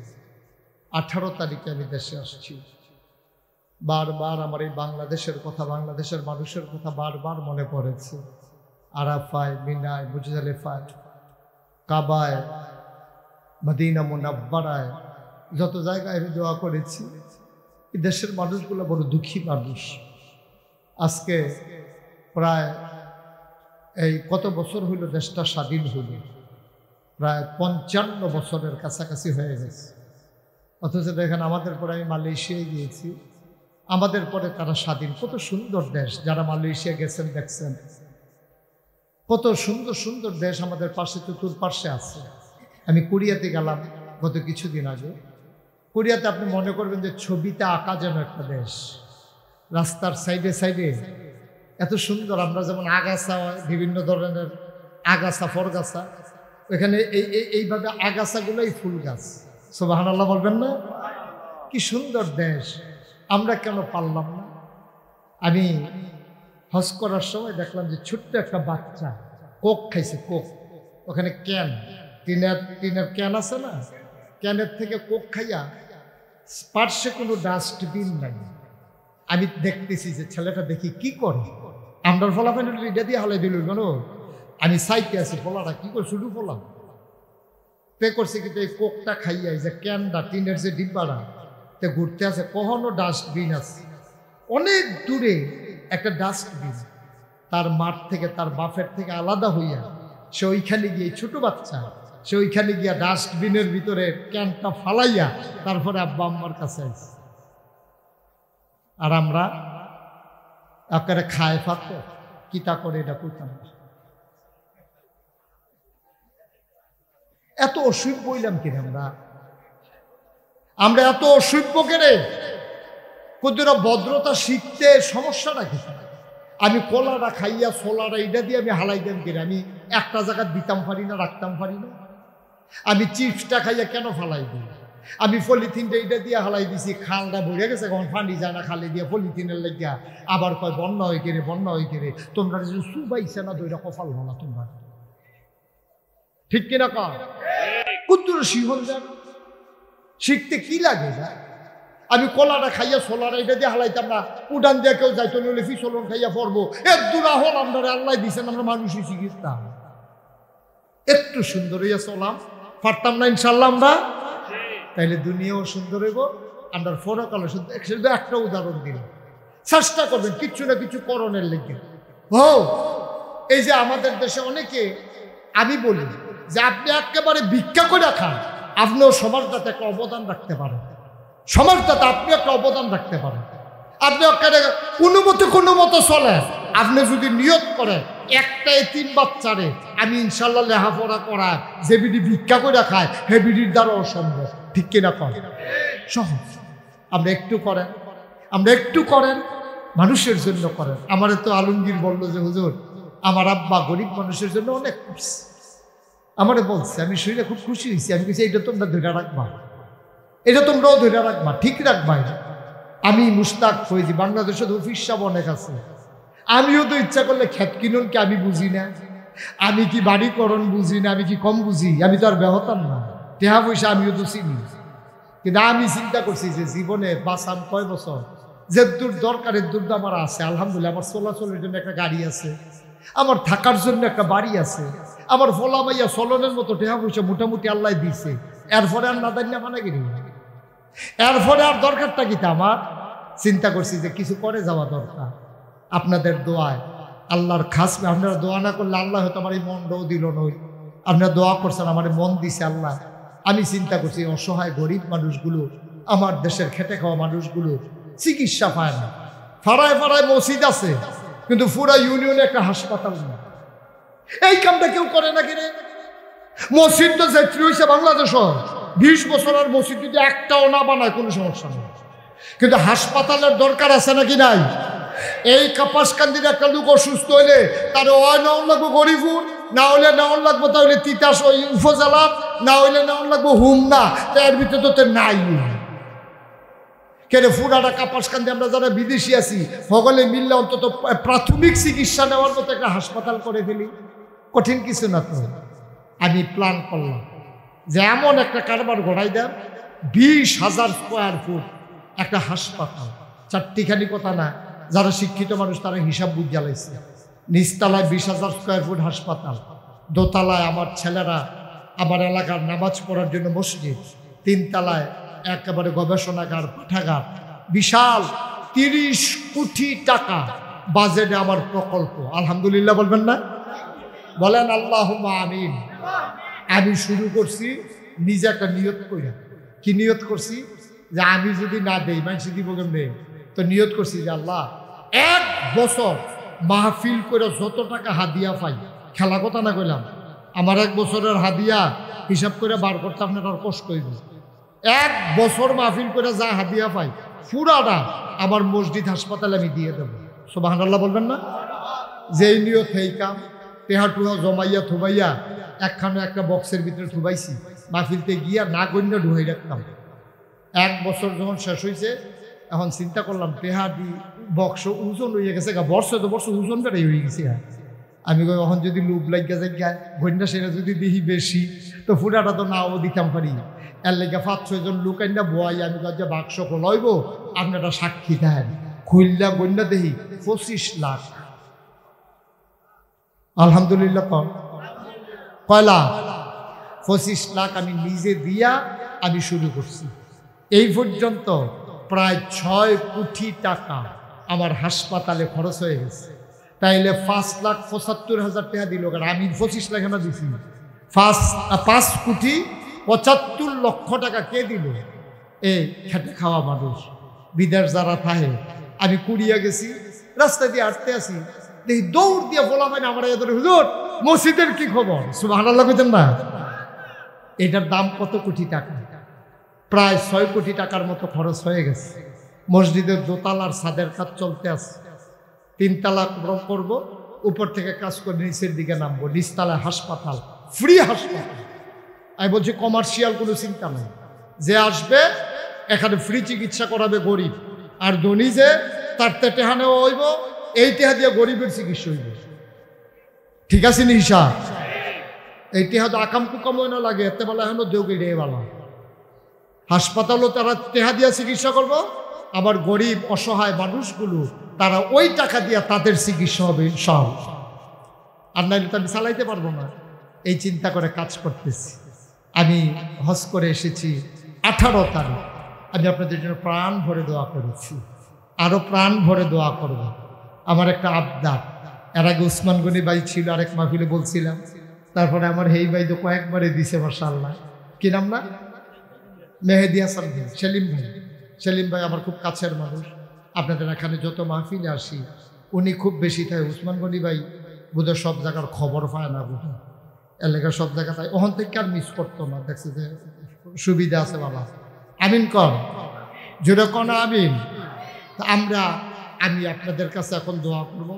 18 তারিখে আমি দেশে আসছি। বারবার আমার এই বাংলাদেশের কথা, বাংলাদেশের মানুষের কথা বারবার মনে পড়েছে। আরাফায়, মিনায়, মুজদালিফায়, কাবায়, মদিনা মুনাব্বারায়, যত জায়গায় আমি দোয়া করেছি। এই দেশের মানুষগুলো বড় দুঃখী মানুষ। আজকে প্রায় এই কত বছর হইল দেশটা স্বাধীন হইল, প্রায় 55 বছরের কাছাকাছি হয়ে গেছে। অথচ দেখেন আমাদের পরে আমি মালয়েশিয়ায় গিয়েছি, আমাদের পরে তারা স্বাধীন। কত সুন্দর দেশ, যারা মালয়েশিয়া গেছেন দেখছেন কত সুন্দর সুন্দর দেশ আমাদের পাশে, চতুর্পাশে আছে। আমি কোরিয়াতে গেলাম গত কিছুদিন আগে। কোরিয়াতে আপনি মনে করবেন যে ছবিতে আঁকা যেন একটা দেশ। রাস্তার সাইডে সাইডে এত সুন্দর, আমরা যেমন আগাছা হয়, বিভিন্ন ধরনের আগাছা ফরগাছা, ওইখানে এইভাবে আগাছাগুলোই ফুল গাছ। সুবহানাল্লাহ বলবেন না? কি সুন্দর দেশ, আমরা কেন পারলাম না? আমি হজ করার সময় দেখলাম যে ছোট্ট একটা বাচ্চা কোক খাইছে, কোক। ওখানে ক্যান, টিনের ক্যান আছে না, ক্যানের থেকে কোক খাইয়া পার্শ্বে কোনো ডাস্টবিন নাই। আমি দেখতেছি যে ছেলেটা দেখি কি করে, আমরা ফলাফল এটা দিয়ে হালাই দিল কেন। আমি সাইতে আছি, ফলাটা কি করে শুধু ফলাম পে করছে, কিন্তু এই কোকটা খাইয়া এই যে ক্যানটা, টিনের যে ডিব্বাটা তে ঘুরতে আছে, কখনো ডাস্টবিন আছে অনেক দূরে একটা ডাস্টবিন, তার মাঠ থেকে, তার বাফের থেকে আলাদা হইয়া সে ওইখানে গিয়ে, ছোট বাচ্চা, সে ওইখানে গিয়া ডাস্টবিনের ভিতরে ক্যানটা ফালাইয়া তারপরে আব্বা আম্মার কাছে আছে। আর আমরা একেবারে খায় ফাত কিতা করে এটা কইতাম। এত অসভ্য হইলাম কিনা আমরা এত অসভ্য কেনে? কতটা ভদ্রতা শিখতে সমস্যাটা কি? আমি কলাটা খাইয়া ছোলাটা এইটা দিয়ে আমি হালাইতাম কিনা? আমি একটা জায়গা দিতাম পারি না, রাখতাম পারি না। আমি চিপসটা খাইয়া কেন ফালাই দিই? আমি পলিথিনটা এইটা দিয়ে হালাই দিছি, খালটা ভরে গেছে, এখন পানি যায় না খালে দিয়ে পলিথিনের লাগিয়া। আবার কয় বন্যা হয়ে কেড়ে, বন্যা হয়ে কেড়ে। তোমরা যে সুবাইছে না দইটা কপাল ভালো তোমরা, ঠিক কিনা কয়? কুত্তুর শিহন যান শিখতে কি লাগে যা? আমি কলাটা খাইয়া সোলারা এটা দিয়ে হালাইতাম না, উডান দিয়ে কেউ যাইতো নইলে ফিসলন খাইয়া পড়বো। এর দূরা হল আমরা আল্লাহ দিছেন, আমরা মানুষই শিখিতাম। একটু সুন্দর হইয়া চলাম পারতাম না ইনশাল্লাহ আমরা, তাইলে দুনিয়াও সুন্দর হইব, আমরা ফরকালে শুধু একটা উদাহরণ দিল। চেষ্টা করবেন কিচ্ছু না কিছু করণের লেগে। ও এই যে আমাদের দেশে অনেকে, আমি বলি যে আপনি একেবারে ভিক্ষা করে খান, আপনিও সমাজটাতে একটা অবদান রাখতে পারেন, সমাজটাতে আপনি একটা অবদান রাখতে পারেন। আপনি কোনো মতো চলে, আপনি যদি নিয়ত করেন একটা এতিম বাচ্চারে আমি ইনশাল্লাহ লেখাপড়া করায়, যে বিডি ভিক্ষা করে খায় হে বিডির দ্বারা অসম্ভব, ঠিক কিনা করেন? সহজ। আমরা একটু করেন, আমরা একটু করেন, মানুষের জন্য করেন। আমার তো আলমগীর বললো যে হুজুর আমার আব্বা গরিব মানুষের জন্য অনেক করছে, আমারে বলছে, আমি শুনে খুব খুশি হয়েছি। আমি বলছি এটা তোমরা ধরে রাখবা, এটা তোমরাও ধরে রাখবা, ঠিক রাখবা। আমি মুস্তাক হয়েছি, বাংলাদেশে তো অফিস সব অনেক আছে। আমিও তো ইচ্ছা করলে ক্ষেত কিনুন কি আমি বুঝি না, আমি কি বাড়িকরণ বুঝি না, আমি কি কম বুঝি? আমি তো আর বেহতাম না, টেহা পয়সা আমিও তো চিনি। কিন্তু আমি চিন্তা করছি যে জীবনে বাঁচাম কয় বছর, যে দূর দরকারের দূর আমার আছে। আলহামদুলিল্লাহ আমার চলাচলের জন্য একটা গাড়ি আছে, আমার থাকার জন্য একটা বাড়ি আছে, আমার ফলা মাইয়া চলনের মতো টেহা পয়সা মোটামুটি আল্লাহ দিছে। এরপরে আর না দেন না মানে কিনি, এরপরে আর দরকারটা কি? আমার চিন্তা করছি যে কিছু করে যাওয়া দরকার। আপনাদের দোয়ায় আল্লাহর খাস, আপনারা দোয়া না করলে আল্লাহ হয়তো আমার এই মনটাও দিল নই। আপনারা দোয়া করছেন, আমার মন দিছে আল্লাহ। আমি চিন্তা করছি অসহায় গরিব মানুষগুলো, আমার দেশের খেটে খাওয়া মানুষগুলো চিকিৎসা পায় না। ফাড়ায় ফাড়ায় মসজিদ আছে, কিন্তু পুরা ইউনিয়নে একটা হাসপাতাল না। এই কামটা কেউ করে না কিনে? মসজিদ তো যাত্রী হয়েছে বাংলাদেশ 20 বছর, আর মসজিদ যদি একটাও না বানায় কোনো সমস্যা নেই, কিন্তু হাসপাতালের দরকার আছে নাকি নাই? এই কাপাসকান্দির একটা লোক অসুস্থ হইলে তার ওই নাউন লাগবো গরিবুর, না হইলে নাউন লাগবো তাহলে তিতাস ওই উপজেলা, না হইলে নাউন লাগবো হুমনা। এর ভিতরে তো নাই কেন? ফুরাটা কাপাসকান্দি আমরা যারা বিদেশি আছি সকলে মিললে অন্তত প্রাথমিক চিকিৎসা নেওয়ার মতো একটা হাসপাতাল করে ফেলি, কঠিন কিছু না তো। আমি প্ল্যান করলাম যে এমন একটা কারবার ঘোড়াই দেন, 20,000 স্কোয়ার ফুট একটা হাসপাতাল। চারটিখানি কথা না, যারা শিক্ষিত মানুষ তারা হিসাব বুঝ জ্বালাইছে। নিচতলায় 20,000 স্কোয়ার ফুট হাসপাতাল, দোতলায় আমার ছেলেরা আমার এলাকার নামাজ পড়ার জন্য মসজিদ, 3 তলায় একেবারে গবেষণাগার, পাঠাগার, বিশাল 30 কোটি টাকা বাজেটে আমার প্রকল্প। আলহামদুলিল্লাহ বলবেন না? বলেন আল্লাহুম্মা আমিন। আমি শুরু করছি নিজে একটা নিয়ত করে। কি নিয়ত করছি? যে আমি যদি না দেই মানুষ দিব কেমনে? তো নিয়ত করছি যে আল্লাহ 1 বছর মাহফিল করে যত টাকা হাদিয়া পাই, খেলা কথা না কইলাম, আমার 1 বছরের হাদিয়া হিসাব করে বার করতে আপনার আর কষ্ট হইব। 1 বছর মাহফিল করে যা হাদিয়া পাই পুরাটা আমার মসজিদ হাসপাতালে আমি দিয়ে দেবো। সুবহানাল্লাহ বলবেন না? যেই নিয়ত এই কাম, টেহা টুহা জমাইয়া থুবাইয়া একখানে একটা বক্সের ভিতরে থুবাইছি, মাহফিলতে গিয়া না গণ্য ঢুকাই রাখতাম। 1 বছর যখন শেষ হয়েছে, এখন চিন্তা করলাম টেহা দি বক্স ওজন হয়ে গেছে, বর্ষ তো বর্ষ ওজন বেড়াই হয়ে গেছে। আমি এখন যদি লোভ লাগিয়া যাই গায় গন্যা, সেটা যদি দেখি বেশি তো ফুটাটা তো নাও দিতাম পারি। এর লেগে 5-6 জন লোক আইনা বয়, আমি যে বাক্স খোলাইব আপনারা সাক্ষী দেন। খুললা গন্যা দেখি 25 লাখ। আলহামদুলিল্লাহ কয়লা 25 লাখ আমি নিজে দিয়া আমি শুরু করছি। এই পর্যন্ত প্রায় 6 কোটি টাকা আমার হাসপাতালে খরচ হয়ে গেছে। তাইলে 5,75,000 টাকা দিল, কারণ আমি 25 লাখ না দিছি। 5 কোটি 75 লক্ষ টাকা কে দিল? এই খেটে খাওয়া মানুষ, বিদেশ যারা থাকে। আমি কুড়িয়া গেছি, রাস্তা দিয়ে হাঁটতে আসি, দেখি দৌড় দিয়ে বলা হয় না আমার এদের হুজুর মসজিদের কি খবর? সুবহানাল্লাহ কইতেন না? এটার দাম কত কোটি টাকা? প্রায় 6 কোটি টাকার মতো খরচ হয়ে গেছে। মসজিদের দোতলার ছাদের কাজ চলতে আছে, 3 তলা করব, উপর থেকে কাজ করে নিচের দিকে নামবো। নিচতলায় হাসপাতাল, ফ্রি হাসপাতাল। আমি বলছি কমার্শিয়াল কোনো চিন্তা নাই, যে আসবে এখানে ফ্রি চিকিৎসা করাবে গরিব, আর ধনী যে তার টেহা নেওয়া হইব, এই টেহা দিয়ে গরিবের চিকিৎসা হইব। ঠিক আছে নি হিসাব? এই টেহা তো আকাম কুকাম না লাগে, এতে বেলা এখন দেউকে রে বেলা হাসপাতালও তারা টেহা দিয়া চিকিৎসা করব, আবার গরিব অসহায় মানুষগুলো তারা ওই টাকা দিয়া তাদের চিকিৎসা হবে ইনশাআল্লাহ। আর নাইলে তো আমি চালাইতে পারবো না, এই চিন্তা করে কাজ করতেছি। আমি হজ করে এসেছি 18 তারিখ, আমি আপনাদের জন্য প্রাণ ভরে দোয়া করেছি, আরও প্রাণ ভরে দোয়া করব। আমার একটা আবদার, এর আগে উসমান গনি ভাই ছিল আরেক মাহফিলে বলছিলাম, তারপরে আমার হেই ভাই তো কয়েকবারে দিছে মাশাআল্লাহ। কি নাম না? মেহেদি হাসান ভাই, সেলিম ভাই আমার খুব কাছের মানুষ। আপনাদের এখানে যত মাহফিলে আসি উনি খুব বেশি থাকে। উসমান গনি ভাই বোধহয় সব জায়গার খবর পায় না, বোধহয় এলাকার সব জায়গা তাই ওখান থেকে আর মিস করতো না। দেখছে যে সুবিধা আছে বাবা। আমিন কর, জোরে কন আমিন। আমি আপনাদের কাছে এখন দোয়া করব।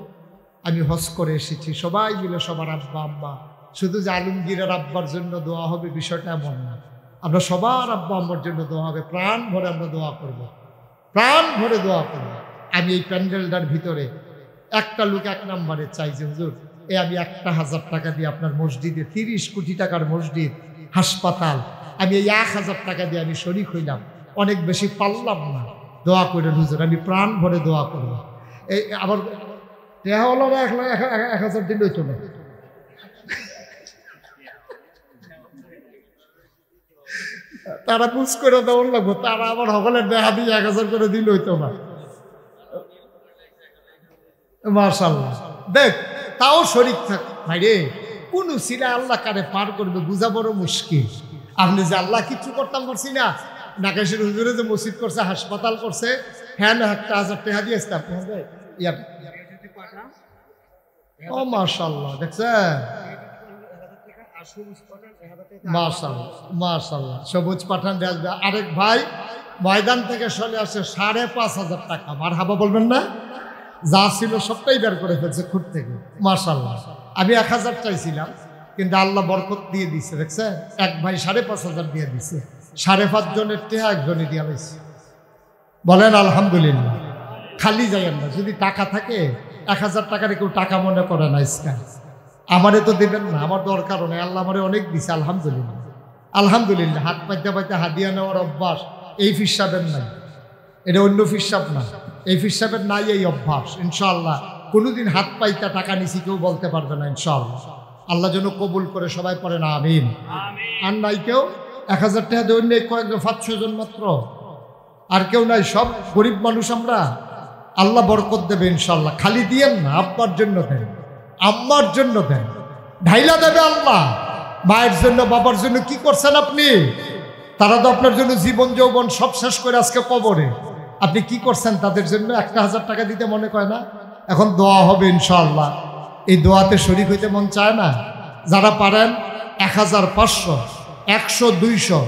আমি হজ করে এসেছি, সবাই মিলে সবার আব্বা আম্মা, শুধু যে আলমগীরের আব্বার জন্য দোয়া হবে বিষয়টা এমন না, আমরা সবার আব্বা আম্মার জন্য দোয়া হবে। প্রাণ ভরে আমরা দোয়া করব, প্রাণ ভরে দোয়া করব। আমি এই প্যান্ডেলটার ভিতরে একটা লোক 1 নম্বরে চাই যে হুজুর আমি 1,000 টাকা দিয়ে আপনার মসজিদে, 30 কোটি টাকার মসজিদ, হাসপাতাল, আমি এই 1,000 টাকা দিয়ে আমি শরীক হইলাম, অনেক বেশি পারলাম না, দোয়া করেন হুজুর, আমি প্রাণ ভরে দোয়া করব। এই আবার টেহাওয়ালারা 1,000 দিন হইতো না, তারা বুঝ করে দেওয়ার লাগবো, তারা আবার সকলের দেখা দিয়ে 1,000 করে দিল হইতো না। মাশাআল্লাহ, দেখ তাও শরীক থাক ভাই রে, কোন সিরা আল্লাহ কারে পার করবে বুঝা বড় মুশকিল। আপনি যে আল্লাহ কিছু করতাম পারছি না, নাকাশের হুজুরে যে মসজিদ করছে, হাসপাতাল করছে, হ্যাঁ না 1,000 টাকা দিয়ে আসতে আপনাদের ও মাশাআল্লাহ, দেখছেন মাশাআল্লাহ মাশাআল্লাহ। সবুজ পাঠান আসবে। আরেক ভাই ময়দান থেকে চলে আসে 5,500 টাকা, মারহাবা বলবেন না? যা ছিল সবটাই বের করে ফেলছে খুঁট থেকে, মাশাআল্লাহ। আমি 1,000 চাইছিলাম, কিন্তু আল্লাহ বরকত দিয়ে দিছে, দেখছেন এক ভাই 5,500 দিয়ে দিছে, 5.5 জনের টেহা একজনে দিয়া হয়েছে। বলেন আলহামদুলিল্লাহ। খালি যাইয়েন না, যদি টাকা থাকে 1,000 টাকার কেউ টাকা মনে করে না, ইসকান আমারে তো দেবেন না, আমার দরকারও নেই, আল্লাহ আমারে অনেক দিছে আলহামদুলিল্লাহ। আলহামদুলিল্লাহ। হাত পাইতে পাইতে হাদিয়া নেওয়ার অভ্যাস এই ফিসাবের নাই, এটা অন্য ফিসাব না, এই ফিসাবের নাই এই অভ্যাস। ইনশাআল্লাহ কোনোদিন হাত পাইতে টাকা নিছি কেউ বলতে পারবে না ইনশাআল্লাহ। আল্লাহ যেন কবুল করে, সবাই পড়ে না আমিন। আর নাই কেউ 1,000 টাকা দেন নেই, কয়েকজন 5-6 জন মাত্র, আর কেউ নাই, সব গরিব মানুষ আমরা। আল্লাহ বরকত দেবে ইনশাআল্লাহ। খালি দিয়েন না, আব্বার জন্য দেন, আম্মার জন্য দেন, ঢাইলা দেবে আল্লাহ। মায়ের জন্য বাবার জন্য কি করছেন আপনি? তারা তো আপনার জন্য জীবন যৌবন সব শেষ করে আজকে কবরে, আপনি কি করছেন তাদের জন্য? 1,000 টাকা দিতে মনে করে না? এখন দোয়া হবে ইনশাআল্লাহ, এই দোয়াতে শরীক হইতে মন চায় না? যারা পারেন 1,000, 500, 100, 200,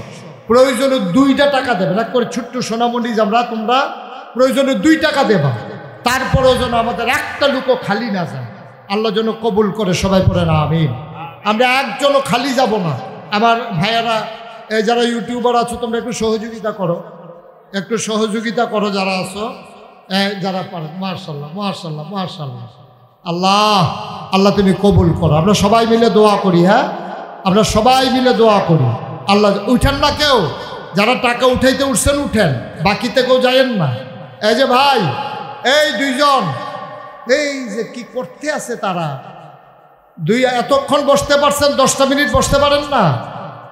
প্রয়োজনে 2টা টাকা দেবেন। এক করে ছোট্ট সোনামণি আমরা, তোমরা প্রয়োজনে 2 টাকা দেবা, তারপরেও যেন আমাদের একটা লুকও খালি না যায়। আল্লাহ যেন কবুল করে, সবাই পড়ে না আমিন। আমরা একজনও খালি যাব না। আমার ভাইয়ারা যারা ইউটিউবার আছো, তোমরা একটু সহযোগিতা করো, একটু সহযোগিতা করো যারা আছো, যারা পারেন। মাশাআল্লাহ মাশাআল্লাহ মাশাআল্লাহ। আল্লাহ আল্লাহ তুমি কবুল করো। আমরা সবাই মিলে দোয়া করি, হ্যাঁ আমরা সবাই মিলে দোয়া করি। আল্লাহ উঠেন না কেউ, যারা টাকা উঠাইতে উঠছেন উঠেন, বাকিতে কেউ যায়েন না। এই যে ভাই, এই 2 জন, এই যে কি করতে আছে তারা, এতক্ষণ বসতে পারছেন, 10টা মিনিট বসতে পারেন না?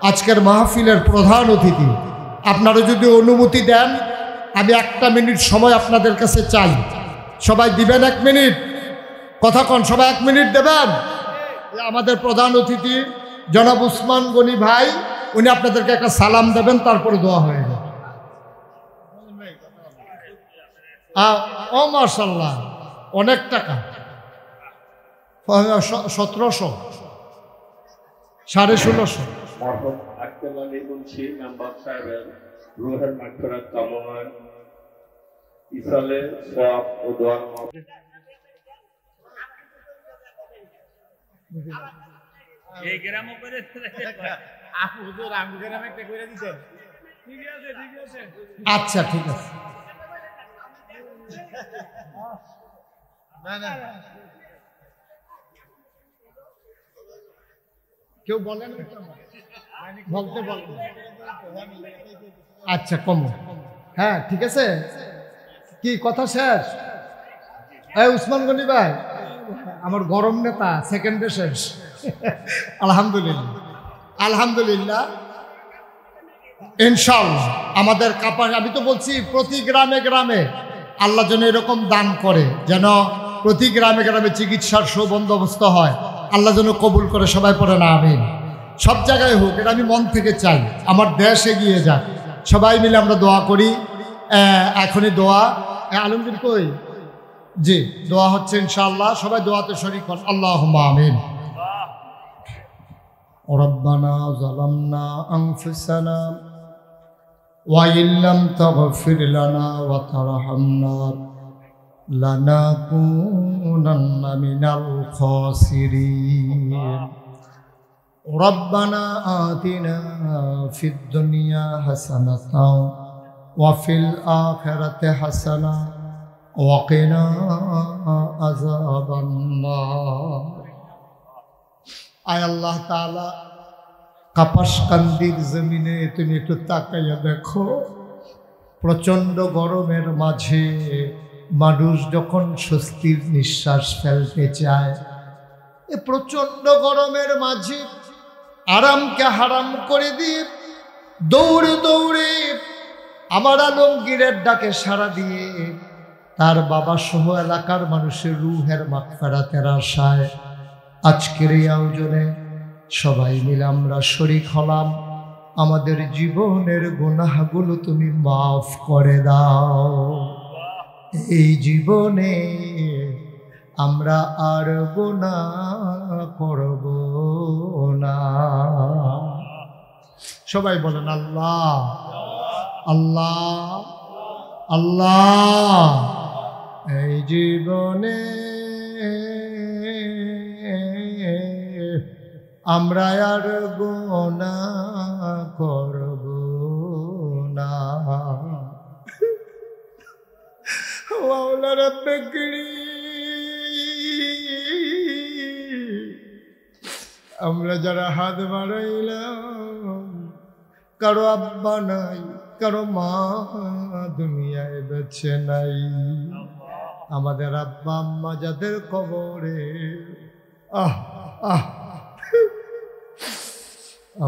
আজকের মাহফিলের প্রধান অতিথি, আপনারা যদি অনুমতি দেন আমি 1টা মিনিট সময় আপনাদের কাছে চাই। সবাই দিবেন 1 মিনিট? কথা কন, সবাই 1 মিনিট দেবেন? আমাদের প্রধান অতিথি জনাব উসমান গনি ভাই, উনি আপনাদেরকে একটা সালাম দেবেন, তারপরে দোয়া হয়ে যাবে। ও মাশাআল্লাহ, অনেক টাকা, 1700, 1650। রুহের মাগফিরাত কামনায় ইসালে সওয়াব ও দোয়ার এই গ্রাম করে আচ্ছা ঠিক আছে। কেউ বলেন বলতে বলেন। আচ্ছা কম, হ্যাঁ ঠিক আছে। কি কথা শেষ? এই উসমান গনি ভাই আমার গরম নেতা, সেকেন্ডে শেষ। আলহামদুলিল্লাহ আলহামদুলিল্লাহ ইনশাআল্লাহ আমাদের কাপাস, আমি তো বলছি প্রতি গ্রামে গ্রামে আল্লাহ যেন এরকম দান করে, যেন প্রতি গ্রামে গ্রামে চিকিৎসার সুবন্দোবস্ত হয়, আল্লাহ যেন কবুল করে। সবাই পড়ে না আমিন। সব জায়গায় হোক, এটা আমি মন থেকে চাই, আমার দেশ এগিয়ে যাক। সবাই মিলে আমরা দোয়া করি। এখনই দোয়া, আলমগীর কই? জি দোয়া হচ্ছে ইনশাআল্লাহ, সবাই দোয়াতে শরীক হন। আল্লাহুম্মা আমিন। রব্বানা যালামনা আনফুসানা ওয়া ইল্লাম তাগফির লানা ওয়া তারহামনা লানাকুনান্না মিনাল খাসিরিন। রব্বানা আতিনা ফিদ দুনিয়া হাসানাতাও ওয়া ফিল আখিরাতি হাসানা ওয়া কিনা আযাবান নার। আয় আল্লাহ তাআলা, কাপাসকান্দির জমিনে তুমি একটু তাকাইয়া দেখো, প্রচণ্ড গরমের মাঝে মানুষ যখন স্বস্তির নিঃশ্বাস ফেলতে চায়, এ প্রচণ্ড গরমের মাঝে আরামকে হারাম করে দিয়ে দৌড়ে দৌড়ে আমার আলমগীরের ডাকে সাড়া দিয়ে তার বাবা সহ এলাকার মানুষের রুহের মাগফিরাতের আশায় আজকের এই আয়োজনে সবাই মিলে আমরা শরীক হলাম। আমাদের জীবনের গুনাহগুলো তুমি মাফ করে দাও। এই জীবনে আমরা আর গুনাহ করব না। সবাই বলেন আল্লাহ আল্লাহ আল্লাহ। এই জীবনে আমরা আর গুনাহ করব না। মাওলা রব্বে কারীম, আমরা যারা হাত বাড়াইলাম, কারো আব্বা নাই, কারো মা দুনিয়ায় বেঁচে নাই, আমাদের আব্বা আম্মা যাদের কবরে, আহ আহ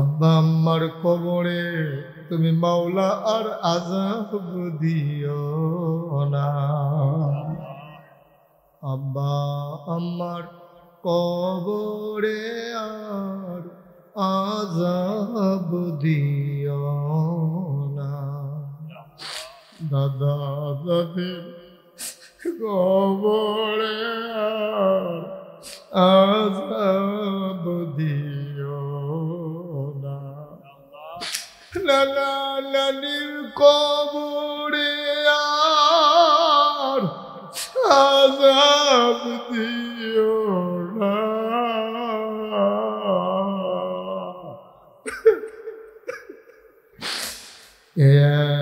আব্বা আম্মার কবরে তুমি মাওলা আর আযাব দিও না। আব্বা আম্মার কবরে আর আযাব দিও না। দাদা দাদির কবরে আর আযাব দিও না। লালা লালির কবরে আর আযাব দিও না।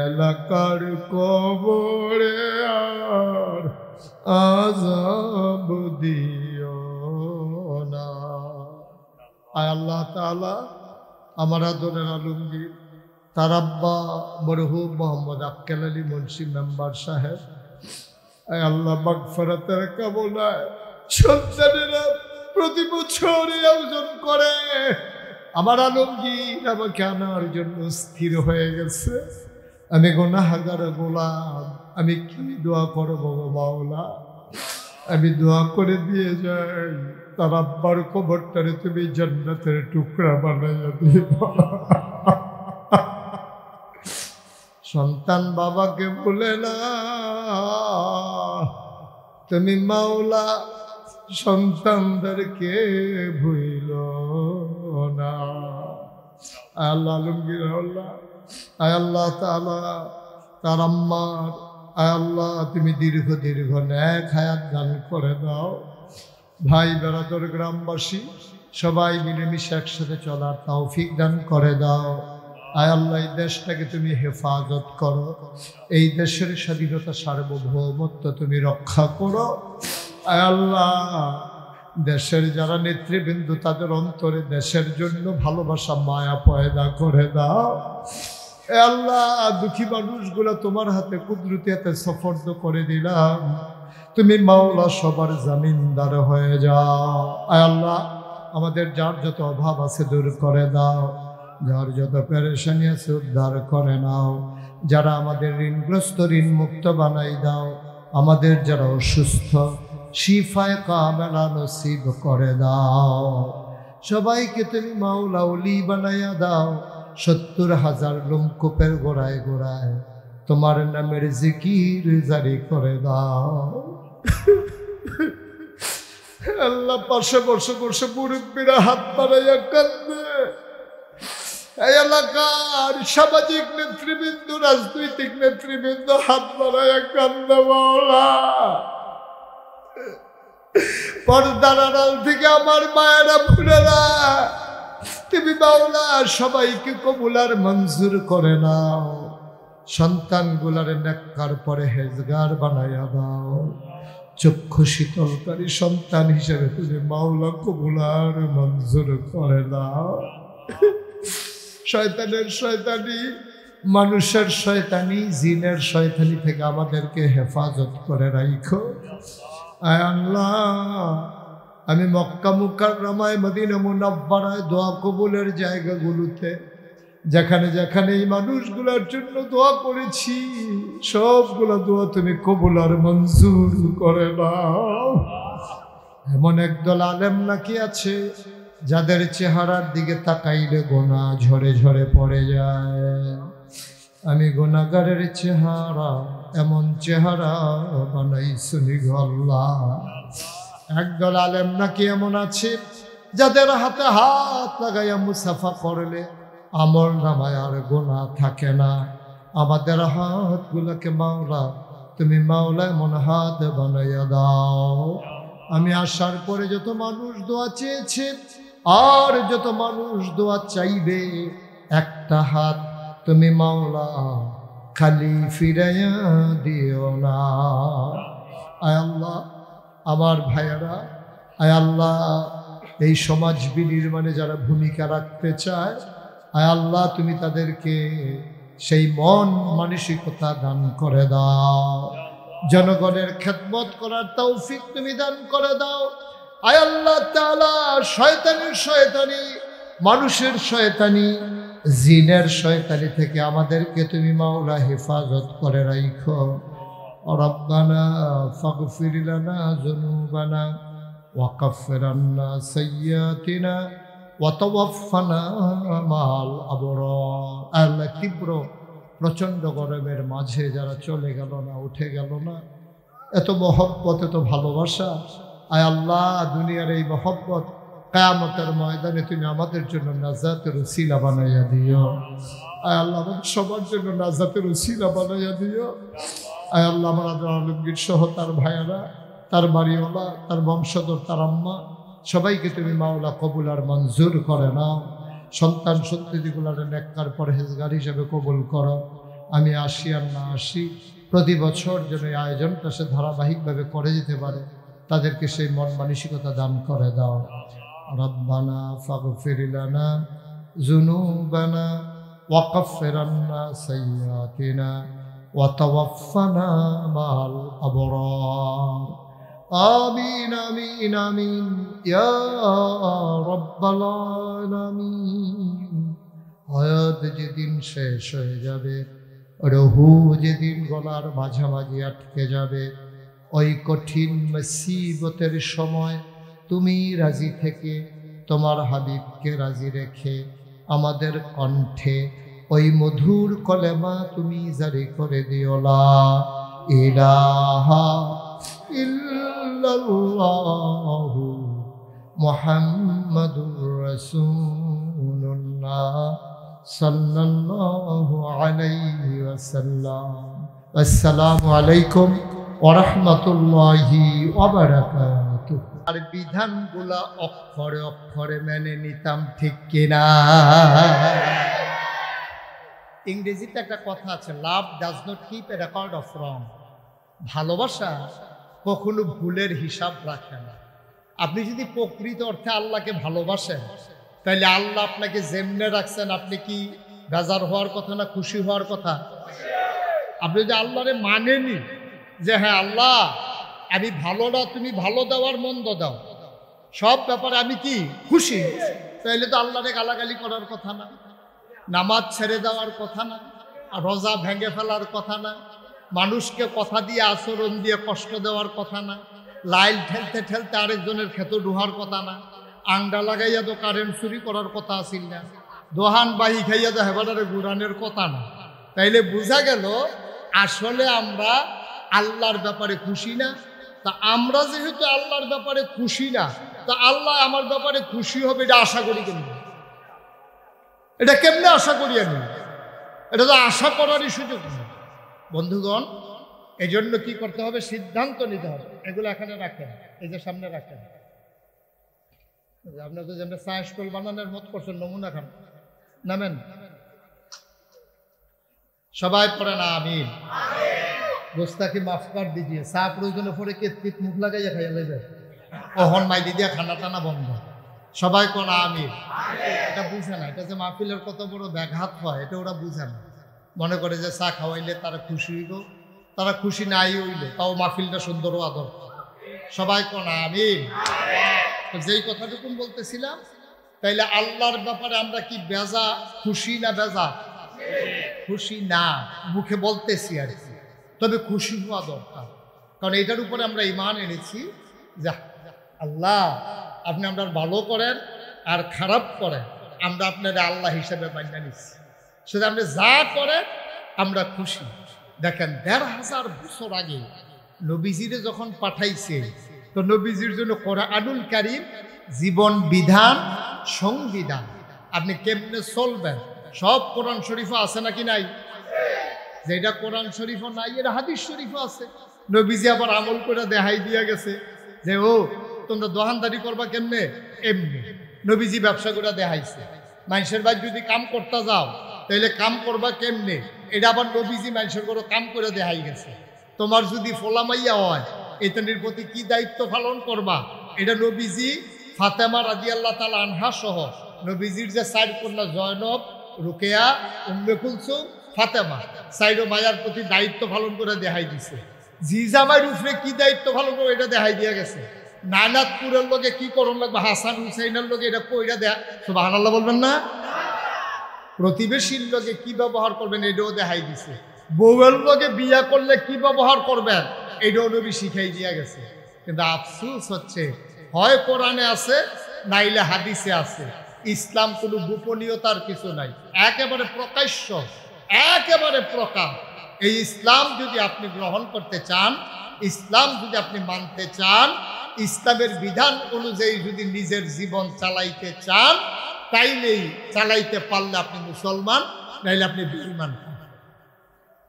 এলাকার কবরে আর আযাব দিও না। আয় আল্লাহ তাআলা, আমার আদরের আলমগীর তার আব্বা মরহুম মোহাম্মদ আক্কেল আলী মুন্সি মেম্বার সাহেব, আয় আল্লাহ মাগফিরাতের কামনায় সন্তানেরা প্রতি বছর আয়োজন করে। আমার আলমগীর আমাকে আনার জন্য স্থির হয়ে গেছে। আমি গুনাহগার গোলাম, আমি কি দোয়া করবো মাওলা? আমি দোয়া করে দিয়ে যাই, তার আব্বার কবরটারে তুমি জান্নাতের টুকরা বানাইয়া দিও। সন্তান বাবাকে বলে না, তুমি মাওলা সন্তানদেরকে ভুইল না। আল্লাহ আলমগীর আল্লাহ, আয় আল্লাহ তাআলা তার আম্মার, আয় আল্লাহ তুমি দীর্ঘ দীর্ঘ নেক হায়াত দান করে দাও। ভাই বেড়াতর গ্রামবাসী সবাই মিলেমিশে একসাথে চলার তৌফিক দান করে দাও। আয় আল্লাহ, এই দেশটাকে তুমি হেফাজত করো, এই দেশের স্বাধীনতা সার্বভৌমত্ব তুমি রক্ষা করো। আয় আল্লাহ, দেশের যারা নেতৃবৃন্দ তাদের অন্তরে দেশের জন্য ভালোবাসা মায়া পয়দা করে দাও। এ আল্লাহ, দুঃখী মানুষগুলো তোমার হাতে কুদরতি হাতে সফর্দ করে দিলাম, তুমি মাওলা সবার জামিনদার হয়ে যাও। আয় আল্লাহ, আমাদের যার যত অভাব আছে দূর করে দাও, যার যত পেরেশানি আছে উদ্ধার করে নাও, যারা আমাদের ঋণগ্রস্ত ঋণ মুক্ত বানাই দাও, আমাদের যারা অসুস্থ শিফায়ে কামেলা নসিব করে দাও। সবাইকে তুমি মাওলা ওলি বানাইয়া দাও, ৭০,০০০ লোমকূপের গোড়ায় গোড়ায় তোমার নামের জিকির জারি করে দাও। আল্লাহ, পাশে বসে বসে মুরব্বীরা হাত বাড়াইয়া কান্দে। এই এলাকার সামাজিক নেতৃবৃন্দ, রাজনৈতিক নেতৃবৃন্দ হাত বাড়াইয়া কান্দে। মাওলা, পর্দার আড়াল থেকে আমার মায়েরা ভুলেরা তুমি মাওলা সবাইকে কবুল আর মঞ্জুর করে নাও। সন্তানগুলার নেককার পরে হেজগার বানাইয়া দাও। চক্ষু শীতলকারী সন্তান হিসেবে তুমি মাওলা কবুল আর মঞ্জুর করে দাও। শয়তানের শয়তানি, মানুষের শয়তানি, জিনের শয়তানি থেকে আমাদেরকে হেফাজত করে রাখো। আয় আল্লাহ, আমি মক্কা মুকাররমায়, মদিনা মুনাব্বারায় দোয়া কবুলের জায়গাগুলোতে যেখানে যেখানে এই মানুষগুলোর জন্য দোয়া করেছি, সবগুলো দোয়া তুমি কবুল আর মঞ্জুর করে নাও। এমন একদল আলেম নাকি আছে যাদের চেহারার দিকে তাকাইলে গোনা ঝরে ঝরে পড়ে যায়। আমি গুনাহগারের চেহারা, এমন চেহারা বানাইছুনি গো আল্লাহ। একদল আলেম নাকি এমন আছে যাদের হাতে হাত লাগাইয়া মুসাফা করলে আমল নামায় আর গোনা থাকে না। আমাদের হাতগুলোকে মাওলা তুমি মাওলা এমন হাত বানাইয়া দাও। আমি আসার পরে যত মানুষ দোয়া চেয়েছে আর যত মানুষ দোয়া চাইবে, একটা হাত তুমি মাওলা খালি ফিরাইয়া দিও না। আয় আল্লাহ, আমার ভাইয়েরা, আয় আল্লাহ, এই সমাজ বিনির্মাণে যারা ভূমিকা রাখতে চায়, আয় আল্লাহ তুমি তাদেরকে সেই মন মানসিকতা দান করে দাও। জনগণের খেদমত করার তৌফিক তুমি দান করে দাও। আয় আল্লাহ তাআলা, শয়তানের শয়তানি, মানুষের শয়তানি, জিনের শয়তানি থেকে আমাদেরকে তুমি মাওলা হেফাজত করে রাখো। রব্বানা ফাগফির লানা যুনুবানা ওয়া কাফির আন্না সাইয়্যাতিনা ওয়া তাওয়াফফানা মা'আল আবরার। আল্লাহ, তীব্র প্রচণ্ড গরমের মাঝে যারা চলে গেল না, উঠে গেল না, এত মহব্বত, এত ভালোবাসা, আয় আল্লাহ দুনিয়ার এই মহব্বত কিয়ামতের ময়দানে তুমি আমাদের জন্য নাজাতের উসিলা বানাইয়া দিও। আয় আল্লাহ, আমাদের সবার জন্য নাজাতের উসিলা বানাইয়া দিও। আয় আল্লাহ, আমার আলমগীর সহ তার ভাইয়েরা, তার বাড়িওয়ালা, তার বংশধর, তার আম্মা, সবাইকে তুমি মাওলা কবুল আর মঞ্জুর করে নাও। সন্তান সন্ততিগুলার নেককার পরহেজগার হিসেবে কবুল করো। আমি আসি আর না আসি, প্রতি বছর যেন এই আয়োজনটা সে ধারাবাহিকভাবে করে যেতে পারে, তাদেরকে সেই মন মানসিকতা দান করে দাও। রব্বানা ফাগফির লানা যুনুবানা ওয়া কাফির আন্না সাইয়্যাতিনা ওয়া তাওয়াফফানা মা'আল আবরার। আমিন আমিন আমিন ইয়া রাব্বাল আলামিন। হায়াত যেদিন শেষ হয়ে যাবে, রুহু যেদিন গলার মাঝামাঝি আটকে যাবে, ওই কঠিন মুসিবতের সময় তুমি রাজি থেকে তোমার হাবিবকে রাজি রেখে আমাদের কণ্ঠে ওই মধুর কলেমা তুমি জারি করে দিও, লা ইলাহা ইল্লাল্লাহু মুহাম্মাদুর রাসূলুল্লাহ সাল্লাল্লাহু আলাইহি ওয়াসাল্লাম। আসসালামু আলাইকুম ওয়া রাহমাতুল্লাহি ওয়া বারাকাতুহু। আর বিধানগুলা অক্ষরে অক্ষরে মেনে নিতাম, ঠিক কিনা? ইংরেজিতে একটা কথা আছে, লাভ does not keep A record of রং। ভালোবাসা কখনো ভুলের হিসাব রাখে না। আপনি যদি প্রকৃত অর্থে আল্লাহকে ভালোবাসেন, তাহলে আল্লাহ আপনাকে যেমনে রাখছেন, আপনি কি বেজার হওয়ার কথা না খুশি হওয়ার কথা? আপনি যদি আল্লাহরে মানেনি যে হ্যাঁ আল্লাহ আমি ভালো না, তুমি ভালো দাও আর মন্দ দাও, সব ব্যাপারে আমি কি খুশি, তাহলে তো আল্লাহরে গালাগালি করার কথা না, নামাজ ছেড়ে দেওয়ার কথা না, রোজা ভেঙে ফেলার কথা না, মানুষকে কথা দিয়ে আচরণ দিয়ে কষ্ট দেওয়ার কথা না, লাইল ঠেলতে ঠেলতে আরেকজনের ক্ষেত ডুহার কথা না, আংডা লাগাইয়া তো কারেন্ট চুরি করার কথা আসিল না, দোহান বাহি খাইয়া তো হেবারে গুড়ানের কথা না। তাইলে বোঝা গেল আসলে আমরা আল্লাহর ব্যাপারে খুশি না। তা আমরা যেহেতু আল্লাহর ব্যাপারে খুশি না, তা আল্লাহ আমার ব্যাপারে খুশি হবে এটা আশা করি কেমনি? এটা কেমনে আশা করি আমি? এটা তো আশা করারই সুযোগ নেই। বন্ধুগণ, এই জন্য কি করতে হবে? সিদ্ধান্ত নিতে হবে। এগুলো এখানে রাখেন, এই যে সামনে রাখেন। আপনার তো যেমন চা স্টল বানানোর মত করছেন, নমুনা খান, নামেন সবাই পড়েন আমিন। গোস্তাকে মাফ কর দিজিয়ে। চা প্রয়োজনে পরে কেতকিত মুখ লাগাইয়া খাইয়া লেবে, ওহন মাইলি দিয়া খানা টানা বন্ধ। সবাই কোন আমিন। এটা বুঝে না, এটা যে মাহফিলের কত বড় ব্যাঘাত হয় এটা ওরা বুঝে না। মনে করে যে চা খাওয়াইলে তারা খুশি হইল, তারা খুশি নাই হইল, তাও মাহফিলটা সুন্দর ও আদর। সবাই কোন আমিন। যেই কথাটুকুন বলতেছিলাম, তাইলে আল্লাহর ব্যাপারে আমরা কি বেজা খুশি না বেজা? খুশি না, মুখে বলতেছি আর কি, তবে খুশি হওয়া দরকার। কারণ এটার উপরে আমরা ঈমান এনেছি যে আল্লাহ আপনি আমরা ভালো করেন আর খারাপ করেন, আমরা আপনারা আল্লাহ হিসেবে মান্য নিচ্ছি। সেটা আপনি যা করেন আমরা খুশি। দেখেন ১৫০০ বছর আগে নবীজিরে যখন পাঠাইছে, তো নবীজির জন্য কোরআনুল কারীম জীবন বিধান, সংবিধান। আপনি কেমনে চলবেন সব কোরআন শরীফে আছে নাকি নাই? যেটা কোরআন শরীফও নাই এটা হাদিস শরীফও আছে। নবীজি আবার আমল করে দেখাই দিয়া গেছে যে ও তোমরা দোকানদারি করবা কেমনে, এমনি। নবীজি ব্যবসা করে দেখাইছে। মানুষের বাড়ি যদি কাম করতে যাও তাহলে কাম করবা কেমনে, এটা আবার নবীজি মানুষের করে কাম করে দেখাই গেছে। তোমার যদি ফোলামাইয়া হয় এটার প্রতি কি দায়িত্ব পালন করবা, এটা নবীজি ফাতেমা রাদিয়াল্লাহু তাআলা আনহা সহ নবীজির যে 4 কন্যা জয়নব, রুকেয়া, উম্মে কুলসুম, ফাতেমা, 4 মায়ের প্রতি দায়িত্ব পালন করে দেখাই দিছে। জি জামাইর উপরে কি দায়িত্ব পালন করে এটা দেখাই দিয়া গেছে। নানাতপুরের লোকে কি করণ লাগবে, হাসান হুসাইনের লোকে এটা কইরা দেয়া, সুবহানাল্লাহ বলবেন না? প্রতিবেশীর লোকে কি ব্যবহার করবেন এটাও দেখাই দিছে। বউয়ের লোকে বিয়া করলে কি ব্যবহার করবেন এটাও নবী শিখাই দিয়া গেছে। কিন্তু আফসোস হচ্ছে হয় কোরআনে আছে নাইলে হাদিসে আছে। ইসলাম কোনো গোপনীয়তার কিছু নাই, একেবারে প্রকাশ্য, একেবারে প্রকাশ। এই ইসলাম যদি আপনি গ্রহণ করতে চান, ইসলাম যদি আপনি মানতে চান, ইসলামের বিধান অনুযায়ী যদি নিজের জীবন চালাইতে চান, তাইলেই চালাইতে পারলে আপনি মুসলমান, নাইলে আপনি বেঈমান।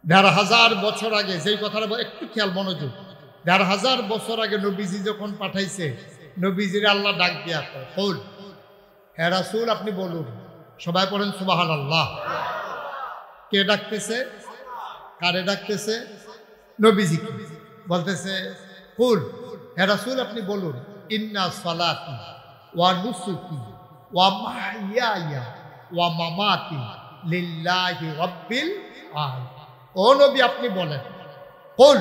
১৫০০ বছর আগে যেই কথাটা একটু খেয়াল মনোযোগ, ১৫০০ বছর আগে নবীজি যখন পাঠাইছে, নবীজির আল্লাহ ডাক দিয়া কল, হে রাসূল আপনি বলুন। সবাই পড়েন সুবহানাল্লাহ। কে ডাকতেছে? কারে ডাকতেছে? নবীজিকে বলতেছে কুল, হে রাসূল আপনি বলুন, ইন্না সালাতি ওয়া নুসুকি ওয়া মাহইয়ায়া ওয়া মামাতি লিল্লাহি রাব্বিল আলামিন। ও নবী আপনি বলেন, কুল,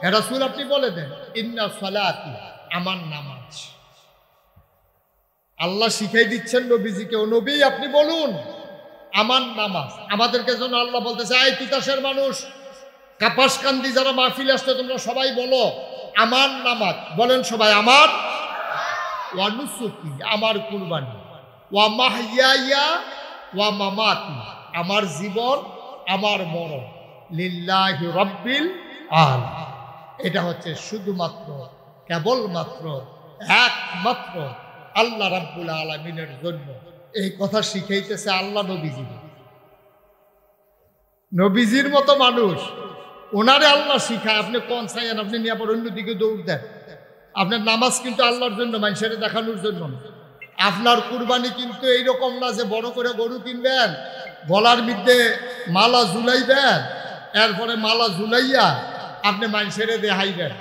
হে রাসূল আপনি বলে দেন, ইন্না সালাতি আমার নামাজ। আল্লাহ শিখাই দিচ্ছেন নবীজিকে, ও নবী আপনি বলুন আমার নামাজ। আমাদেরকে জন্য আল্লাহ বলতেছে, এই তিতাসের মানুষ, কাপাসকান্দি যারা মাহফিল আসছে তোমরা সবাই বলো আমার নামাজ। বলেন সবাই, আমার ওয়া নুসুকি আমার কুরবানি, ওয়া মাহইয়ায়া ওয়া মামাতি আমার জীবন আমার মরণ, লিল্লাহি রাব্বিল আলামিন। এটা হচ্ছে শুধুমাত্র কেবলমাত্র একমাত্র আল্লাহ রাব্বুল আলামিনের জন্য। এই কথা শিখাইতেছে আল্লাহ নবীজি। নবীজির মতো মানুষ, ওনারে আল্লাহ শিখায়, আপনি কোন চাইয়েন, আপনি নিয়ে আবার অন্যদিকে দৌড় দেন। আপনার নামাজ কিন্তু আল্লাহর জন্য, মানুষের দেখানোর জন্য না। আপনার কুরবানি কিন্তু এইরকম না যে বড় করে গরু কিনবেন, গলার মধ্যে মালা ঝুলাইবেন, এরপরে মালা ঝুলাইয়া আপনি মানুষের দেখাইবেন,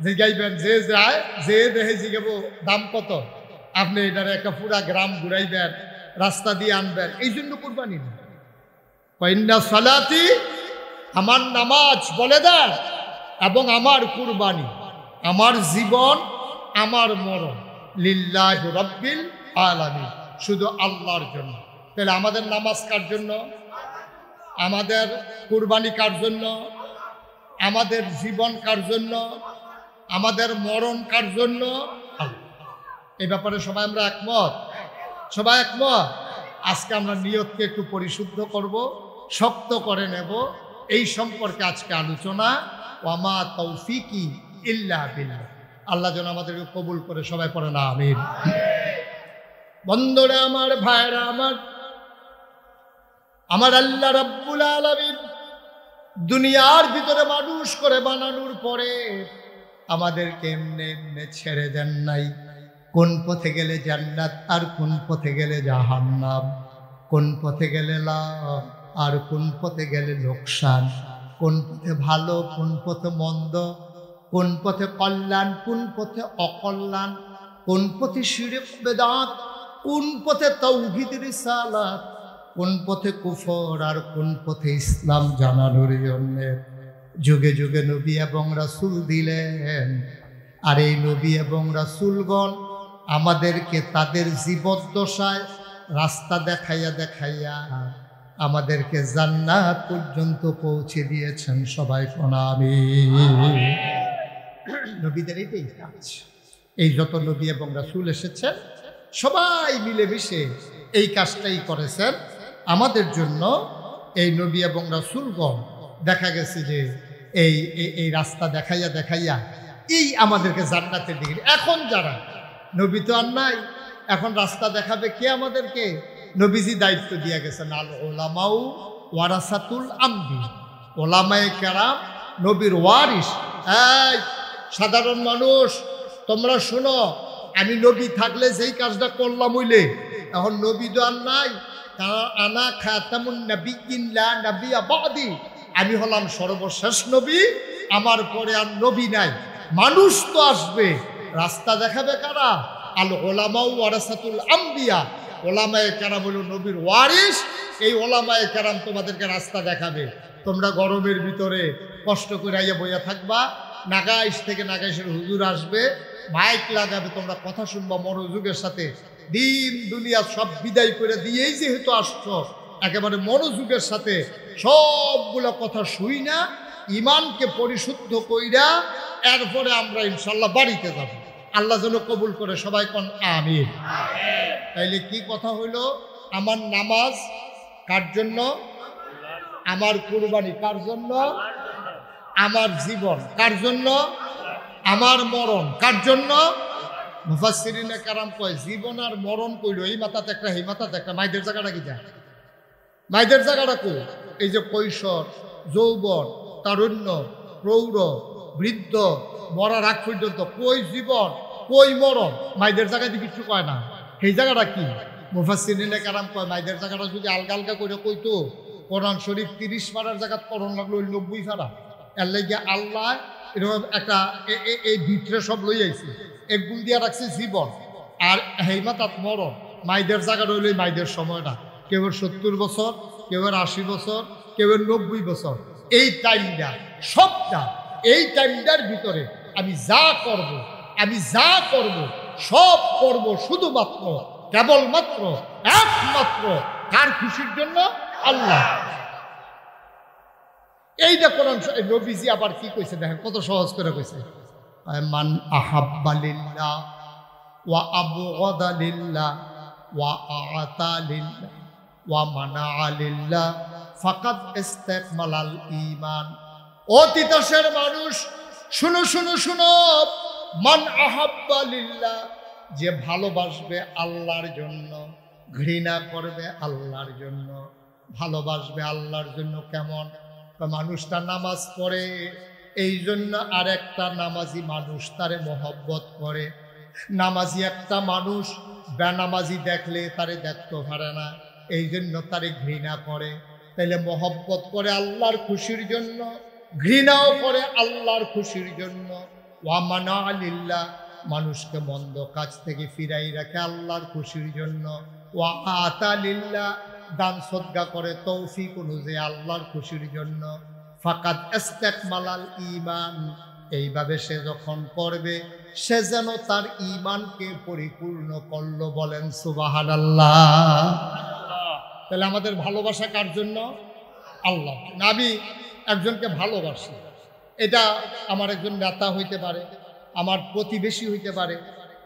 জিগাইবেন, যে যায় যে দেহে জিগাবো দাম কত, আপনি এটার একটা পুরা গ্রাম ঘুরাইবেন, রাস্তা দিয়ে আনবেন, এই জন্য কুরবানি না। কইন্না সালাতি, আমার নামাজ বলে দেন, এবং আমার কুরবানি, আমার জীবন, আমার মরণ, লিল্লাহি রাব্বিল আলামিন, শুধু আল্লাহর জন্য। তাহলে আমাদের নামাজ কার জন্য, আমাদের কুরবানি কার জন্য, আমাদের জীবন কার জন্য, আমাদের মরণ কার জন্য? এই ব্যাপারে সবাই আমরা একমত, সবাই একমত। আজকে আমরা নিয়তকে একটু পরিশুদ্ধ করব, শক্ত করে নেব, এই সম্পর্কে আজকে আলোচনা। ওয়ামা তৌফিকি ইল্লা বিল্লাহ। আল্লাহ যেন আমাদেরকে কবুল করে, সবাই পড়ে না আমিন। বন্ধুরা আমার, ভাইরা আমার, আমার আল্লাহ রাব্বুল আলামিন দুনিয়ার ভিতরে মানুষ করে বানানোর পরে আমাদেরকে এমনি এমনি ছেড়ে দেন নাই। কোন পথে গেলে জান্নাত আর কোন পথে গেলে জাহান্নাম, কোন পথে গেলে লাভ আর কোন পথে গেলে লোকসান, কোন পথে ভালো কোন পথে মন্দ, কোন পথে কল্যাণ কোন পথে অকল্যাণ, কোন পথে শিরক বেদাত, কোন পথে তাওহীদ রিসালাত, কোন পথে কুফর আর কোন পথে ইসলাম জানানোর জন্য যুগে যুগে নবী এবং রাসূল দিলেন। আর এই নবী এবং রাসূলগণ আমাদেরকে তাদের জীবদ্দশায় রাস্তা দেখাইয়া দেখাইয়া আমাদেরকে জান্নাত পর্যন্ত পৌঁছে দিয়েছেন। সবাই প্রণামী। নবীদের এটাই কাজ। এই যত নবী এবং রাসূল এসেছেন সবাই মিলেমিশে এই কাজটাই করেছেন আমাদের জন্য। এই নবী এবং রাসূলগণ দেখা গেছে যে এই এই রাস্তা দেখাইয়া দেখাইয়া এই আমাদেরকে জান্নাতের দিকে। এখন যারা নবী তো আর নাই, এখন রাস্তা দেখাবে কে আমাদেরকে? নবীজি দায়িত্ব দিয়ে গেছেন, আল ওলামাউ ওয়ারাসাতুল আম্বিয়া, ওলামায়ে কেরাম নবীর ওয়ারিস। এই সাধারণ মানুষ তোমরা শোনো, আমি নবী থাকলে যেই কাজটা করলাম হইলে, এখন নবী তো আর নাই। আনা খাতামুন নাবিয়্যিন লা নাবিয়্যা বাদি, আমি হলাম সর্বশেষ নবী, আমার পরে আর নবী নাই। মানুষ তো আসবে, রাস্তা দেখাবে কারা? আল ওলামাউ ওয়ারাসাতুল আম্বিয়া, ওলামায়ে কেরাম হলো নবীর ওয়ারিস। এই ওলামায়ে কেরাম তোমাদেরকে রাস্তা দেখাবে। তোমরা গরমের ভিতরে কষ্ট করে আইয়া বইয়া থাকবা, নাগাইশ থেকে নাগাইশের হুজুর আসবে, মাইক লাগাবে, তোমরা কথা শুনবা মনোযোগের সাথে। দিন দুনিয়া সব বিদায় করে দিয়েই যেহেতু আসছো, একেবারে মনোযোগের সাথে সবগুলো কথা শুই না, ইমানকে পরিশুদ্ধ কইরা এরপরে আমরা ইনশাল্লাহ বাড়িতে যাব। আল্লাহ যেন কবুল করে, সবাই কোন আমিন। তাইলে কি কথা হইল? আমার নামাজ কার জন্য? আমার কুরবানি কার জন্য? আমার জীবন কার জন্য? আমার মরণ কার জন্য? মুফাসসিরিনে কেরাম কয় জীবন আর মরণ কইল এই মাথাতে একটা এই মাথাতে একটা। মাইদের জায়গাটা কি যায়? মাইদের জায়গাটা কই? এই যে কৈশোর, যৌবন, তারুণ্য, প্রৌঢ়, বৃদ্ধ, মরার আগ পর্যন্ত কই জীবন কই মরণ, মাইদের জায়গাতে কিছু কয় না। এই জায়গাটা কি? মুফাসসিরিনে কেরাম কয় মাইদের জায়গাটা যদি আলগা আলগা করে কইতো, কোরআন শরীফ 30 পারার জায়গা করণ লাগলো 90 পারা। এর লাগে আল্লাহ এরকম একটা এই ভিতরে সব লই আইছে, একগুল দিয়া রাখছে জীবন, আর হেইমাতাত মরণ। মাইদের জায়গা রইল মাইদের সময়টা, কেউ 70 বছর, কেউ 80 বছর, কেউ 90 বছর। এই টাইমটা সবটা, এই টাইমটার ভিতরে আমি যা করব সব করব শুধুমাত্র কেবলমাত্র একমাত্র কার খুশির জন্য? আল্লাহ। এইটা কোরআন নবীজি আবার কি কইছে দেখেন, কত সহজ করে কইছে। মান আহাব্বা লিল্লাহ ওয়া আবগাদা লিল্লাহ ওয়া আতা লিল্লাহ ওয়া মানাআ লিল্লাহ ফাকাদ ইস্তাকমালাল ঈমান। ও তিতাসের মানুষ শুনো শুনো শুনো, মান আহাব্বা লিল্লাহ, যে ভালোবাসবে আল্লাহর জন্য, ঘৃণা করবে আল্লাহর জন্য। ভালোবাসবে আল্লাহর জন্য কেমন? মানুষটা নামাজ পড়ে, এই জন্য আর একটা নামাজি মানুষ তারে মহব্বত করে। নামাজি একটা মানুষ বেনামাজি দেখলে তারে দেখতে পারে না, এই জন্য তারে ঘৃণা করে। তাইলে মহব্বত করে আল্লাহর খুশির জন্য, ঘৃণাও করে আল্লাহর খুশির জন্য। ওয়ামানা আলিল্লাহ, মানুষকে মন্দ কাজ থেকে ফিরাই রাখে আল্লাহর খুশির জন্য। ওয়া আতা লিল্লাহ, দান সদকা করে তৌফিক অনুযায়ী আল্লাহর খুশির জন্য। ফাকাদ ইস্তাকমালাল ঈমান, এইভাবে সে যখন করবে সে যেন তার ঈমানকে পরিপূর্ণ করলো। বলেন সুবহানাল্লাহ। তাহলে আমাদের ভালোবাসা কার জন্য? আল্লাহ। আমি একজনকে ভালোবাসি, এটা আমার একজন নেতা হইতে পারে, আমার প্রতিবেশী হইতে পারে,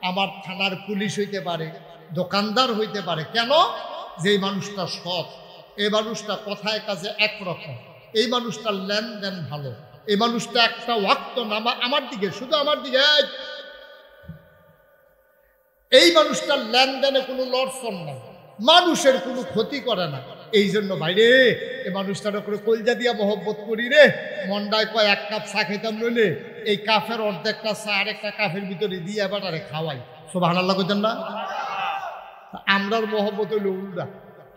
আমার থানার পুলিশ হইতে পারে, দোকানদার হইতে পারে। কেন? যে মানুষটা সৎ, এই মানুষটা কথায় কাজে একরকম, এই মানুষটার লেনদেন ভালো, এই মানুষটা একটা ওয়াক্ত নামা আমার দিকে, শুধু আমার দিকে, এই মানুষটার লেনদেনে কোনো লড়ছন নাই, মানুষের কোনো ক্ষতি করে না। এই জন্য বাইরে এই মানুষটার করে কলজা দিয়া মহব্বত করি রে। মন্ডায় কয় এক কাপ চা খেতাম নইলে এই কাফের অর্ধেকটা চা আর একটা কাফের ভিতরে দিয়ে এবার আরে খাওয়াই। সুবহানাল্লাহ কইতেন না? আমরার মহব্বত হইল উল্টা।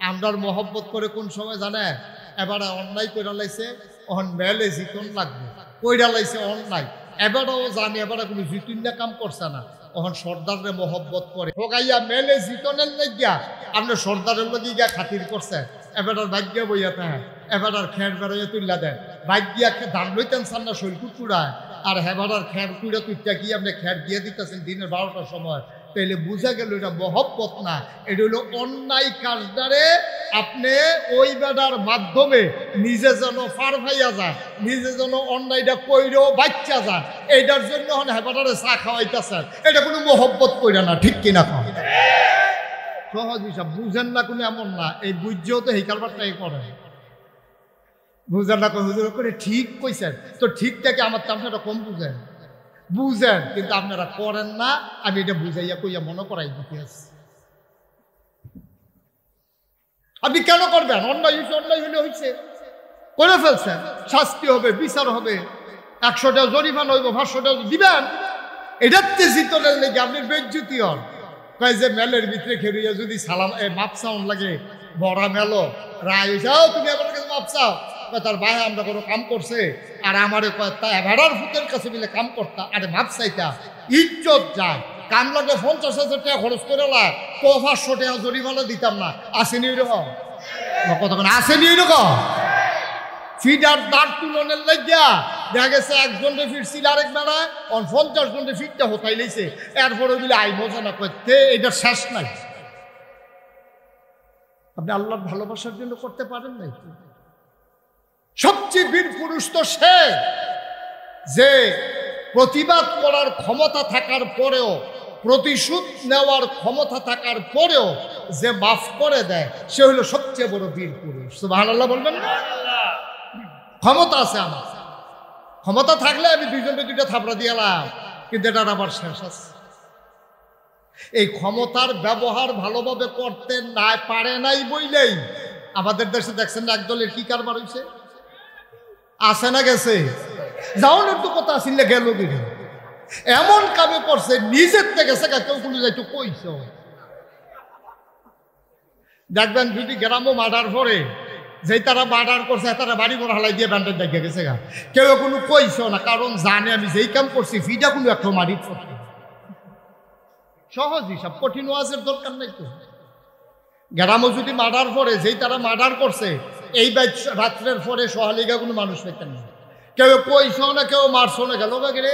আমরার মহব্বত করে কোন সময় জানে? এবারে অন্যায় কইরা লাইছে, অহন মেলে জিতন লাগবে, কইরা লাইছে অন্যায়, এবারও জানি এবারে কোনো জিতুন্যা কাম করছে না, তখন সর্দারের মহব্বত করে ঠকাইয়া মেলে জিতনের লাগিয়া আপনি সর্দারের লগে গিয়া খাতির করছে। এবার ভাগ্য বইয়া থাকে, এবার খের বেড়াইয়া তুললা দেন, ভাগ্যিয়া ধান লইতেন চান না শৈল কুড়ায়, আর হেবার খের কুড়া তুইটা গিয়ে আপনি খের দিয়ে দিতেছেন দিনের 12টার সময়। তাইলে বুঝা গেল এটা মহব্বত না, এটা হলো অন্যায় কাজদারে আপনি ওই বেড়ার মাধ্যমে নিজে যেন ফার ভাইয়া যান, নিজে যেন অন্যায়টা কইরেও বাচ্চা যান, এইটার জন্য হেবাটারে চা খাওয়াইতেছেন। এটা কোনো মহব্বত কইরা না, ঠিক কিনা? সহজ হিসাব বুঝেন না কোনো এমন না, এই বুঝছেও তো এই কারবারটাই করেন। বুঝেন না হুজুর করে ঠিক কইছেন, তো ঠিকটাকে আমার তো আপনারা কম বুঝেন, বুঝেন কিন্তু আপনারা করেন না। আমি এটা বুঝাইয়া কইয়া মনে করাই দিতে আছি। আপনি কেন করবেন? অন্যায় হয়েছে, অন্যায় হলে হয়েছে, করে ফেলছেন, শাস্তি হবে, বিচার হবে, 100 টাকা জরিমানা হইব, 500 টাকা দিবেন। এটাতে জিতনের লেগে আপনি বেজ্জুতি হন। কয় যে মেলের ভিতরে খেলিয়া যদি সালাম মাপ চাউন লাগে, বড়া মেলো রায় যাও তুমি আমার কাছে মাপ চাও, তার ভাই আমরা কোনো কাম করছে আর আমারে কয় তা ভেড়ার ফুটের কাছে মিলে কাম করতা, আরে মাপ চাইতা, ইজ্জত যায়। কাম লাগলে 50,000 টাকা খরচ করে লাগ, তো 500 টাকা জরিমানা দিতাম না। আসেনি এরকম কতক্ষণ? আসেনি এরকম ফিডার দাঁড় তুলনের লাগিয়া দেখা গেছে একজনকে ফিরছিল, আরেক বেড়ায় 50 জনকে ফিটটা হতাই লেছে, এরপরে বলে আই বোঝা না করতে, এটা শেষ নাই। আপনি আল্লাহর ভালোবাসার জন্য করতে পারেন নাই? সবচেয়ে বীর পুরুষ তো সে যে প্রতিবাদ করার ক্ষমতা থাকার পরেও, প্রতিশোধ নেওয়ার ক্ষমতা থাকার পরেও যে মাফ করে দেয়, সে হলো সবচেয়ে বড় বীর পুরুষ। সুবহানাল্লাহ বলবেন না? ক্ষমতা আছে আমার, ক্ষমতা থাকলে আমি দুইজনকে 2টা থাপড়া দিয়েলাম, কিন্তু এটা আবার শেষ আছে। এই ক্ষমতার ব্যবহার ভালোভাবে করতে না পারে নাই বইলেই আমাদের দেশে দেখছেন না একদলের কি কারবার হয়েছে, আসে না গেছে, যাওয়ানোর তো কথা আসলে গেল দিকে এমন কামে করছে নিজের থেকে সে কেউ কোনো যাইতো কইছ। দেখবেন যদি গ্রামও মার্ডার করে, যেই তারা মার্ডার করছে তারা বাড়ি ঘর হালাই দিয়ে ব্যান্ডেজ দেখে গেছে গা, কেউ কোনো কইছ না, কারণ জানে আমি যেই কাম করছি ফিটা কোনো একটা মারি করছে। সহজ হিসাব, কঠিন ওয়াজের দরকার নেই তো। গ্রামও যদি মার্ডার করে, যেই তারা মার্ডার করছে এই রাত্রের পরে সহালিগা কোনো মানুষ পেতেন না, কেউ কইছ না, কেউ মারছো না, গেল বা গেলে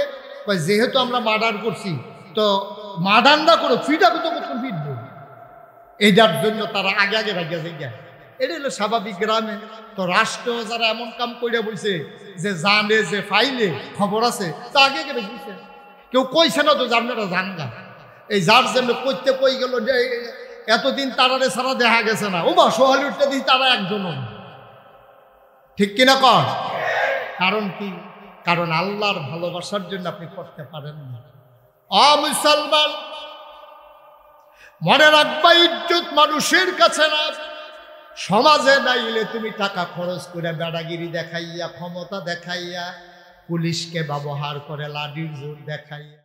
যেহেতু আমরা মার্ডার করছি তো মার্ডার না করে ফিটা কিন্তু কখন ফিটবো, এইটার জন্য তারা আগে আগে ভাগিয়া যাই। এটা হলো স্বাভাবিক গ্রামে। তো রাষ্ট্র যারা এমন কাম করে বলছে যে জানে যে ফাইলে খবর আছে, তা আগে আগে বুঝছে, কেউ কইছে না তো আপনারা জান না। এই যার জন্য করতে কই গেল যে এতদিন তারারে ছাড়া দেখা গেছে না, ও বা সোহালি উঠতে দিই তারা একজনও, ঠিক কিনা কর? কারণ কি? কারণ আল্লাহর ভালোবাসার জন্য আপনি করতে পারেন না। মুসলমান মনে রাখবা, ইজ্জত মানুষের কাছে না, সমাজে নাইলে তুমি টাকা খরচ করে বেড়াগিরি দেখাইয়া, ক্ষমতা দেখাইয়া পুলিশকে ব্যবহার করে লাঠির জোর দেখাইয়া।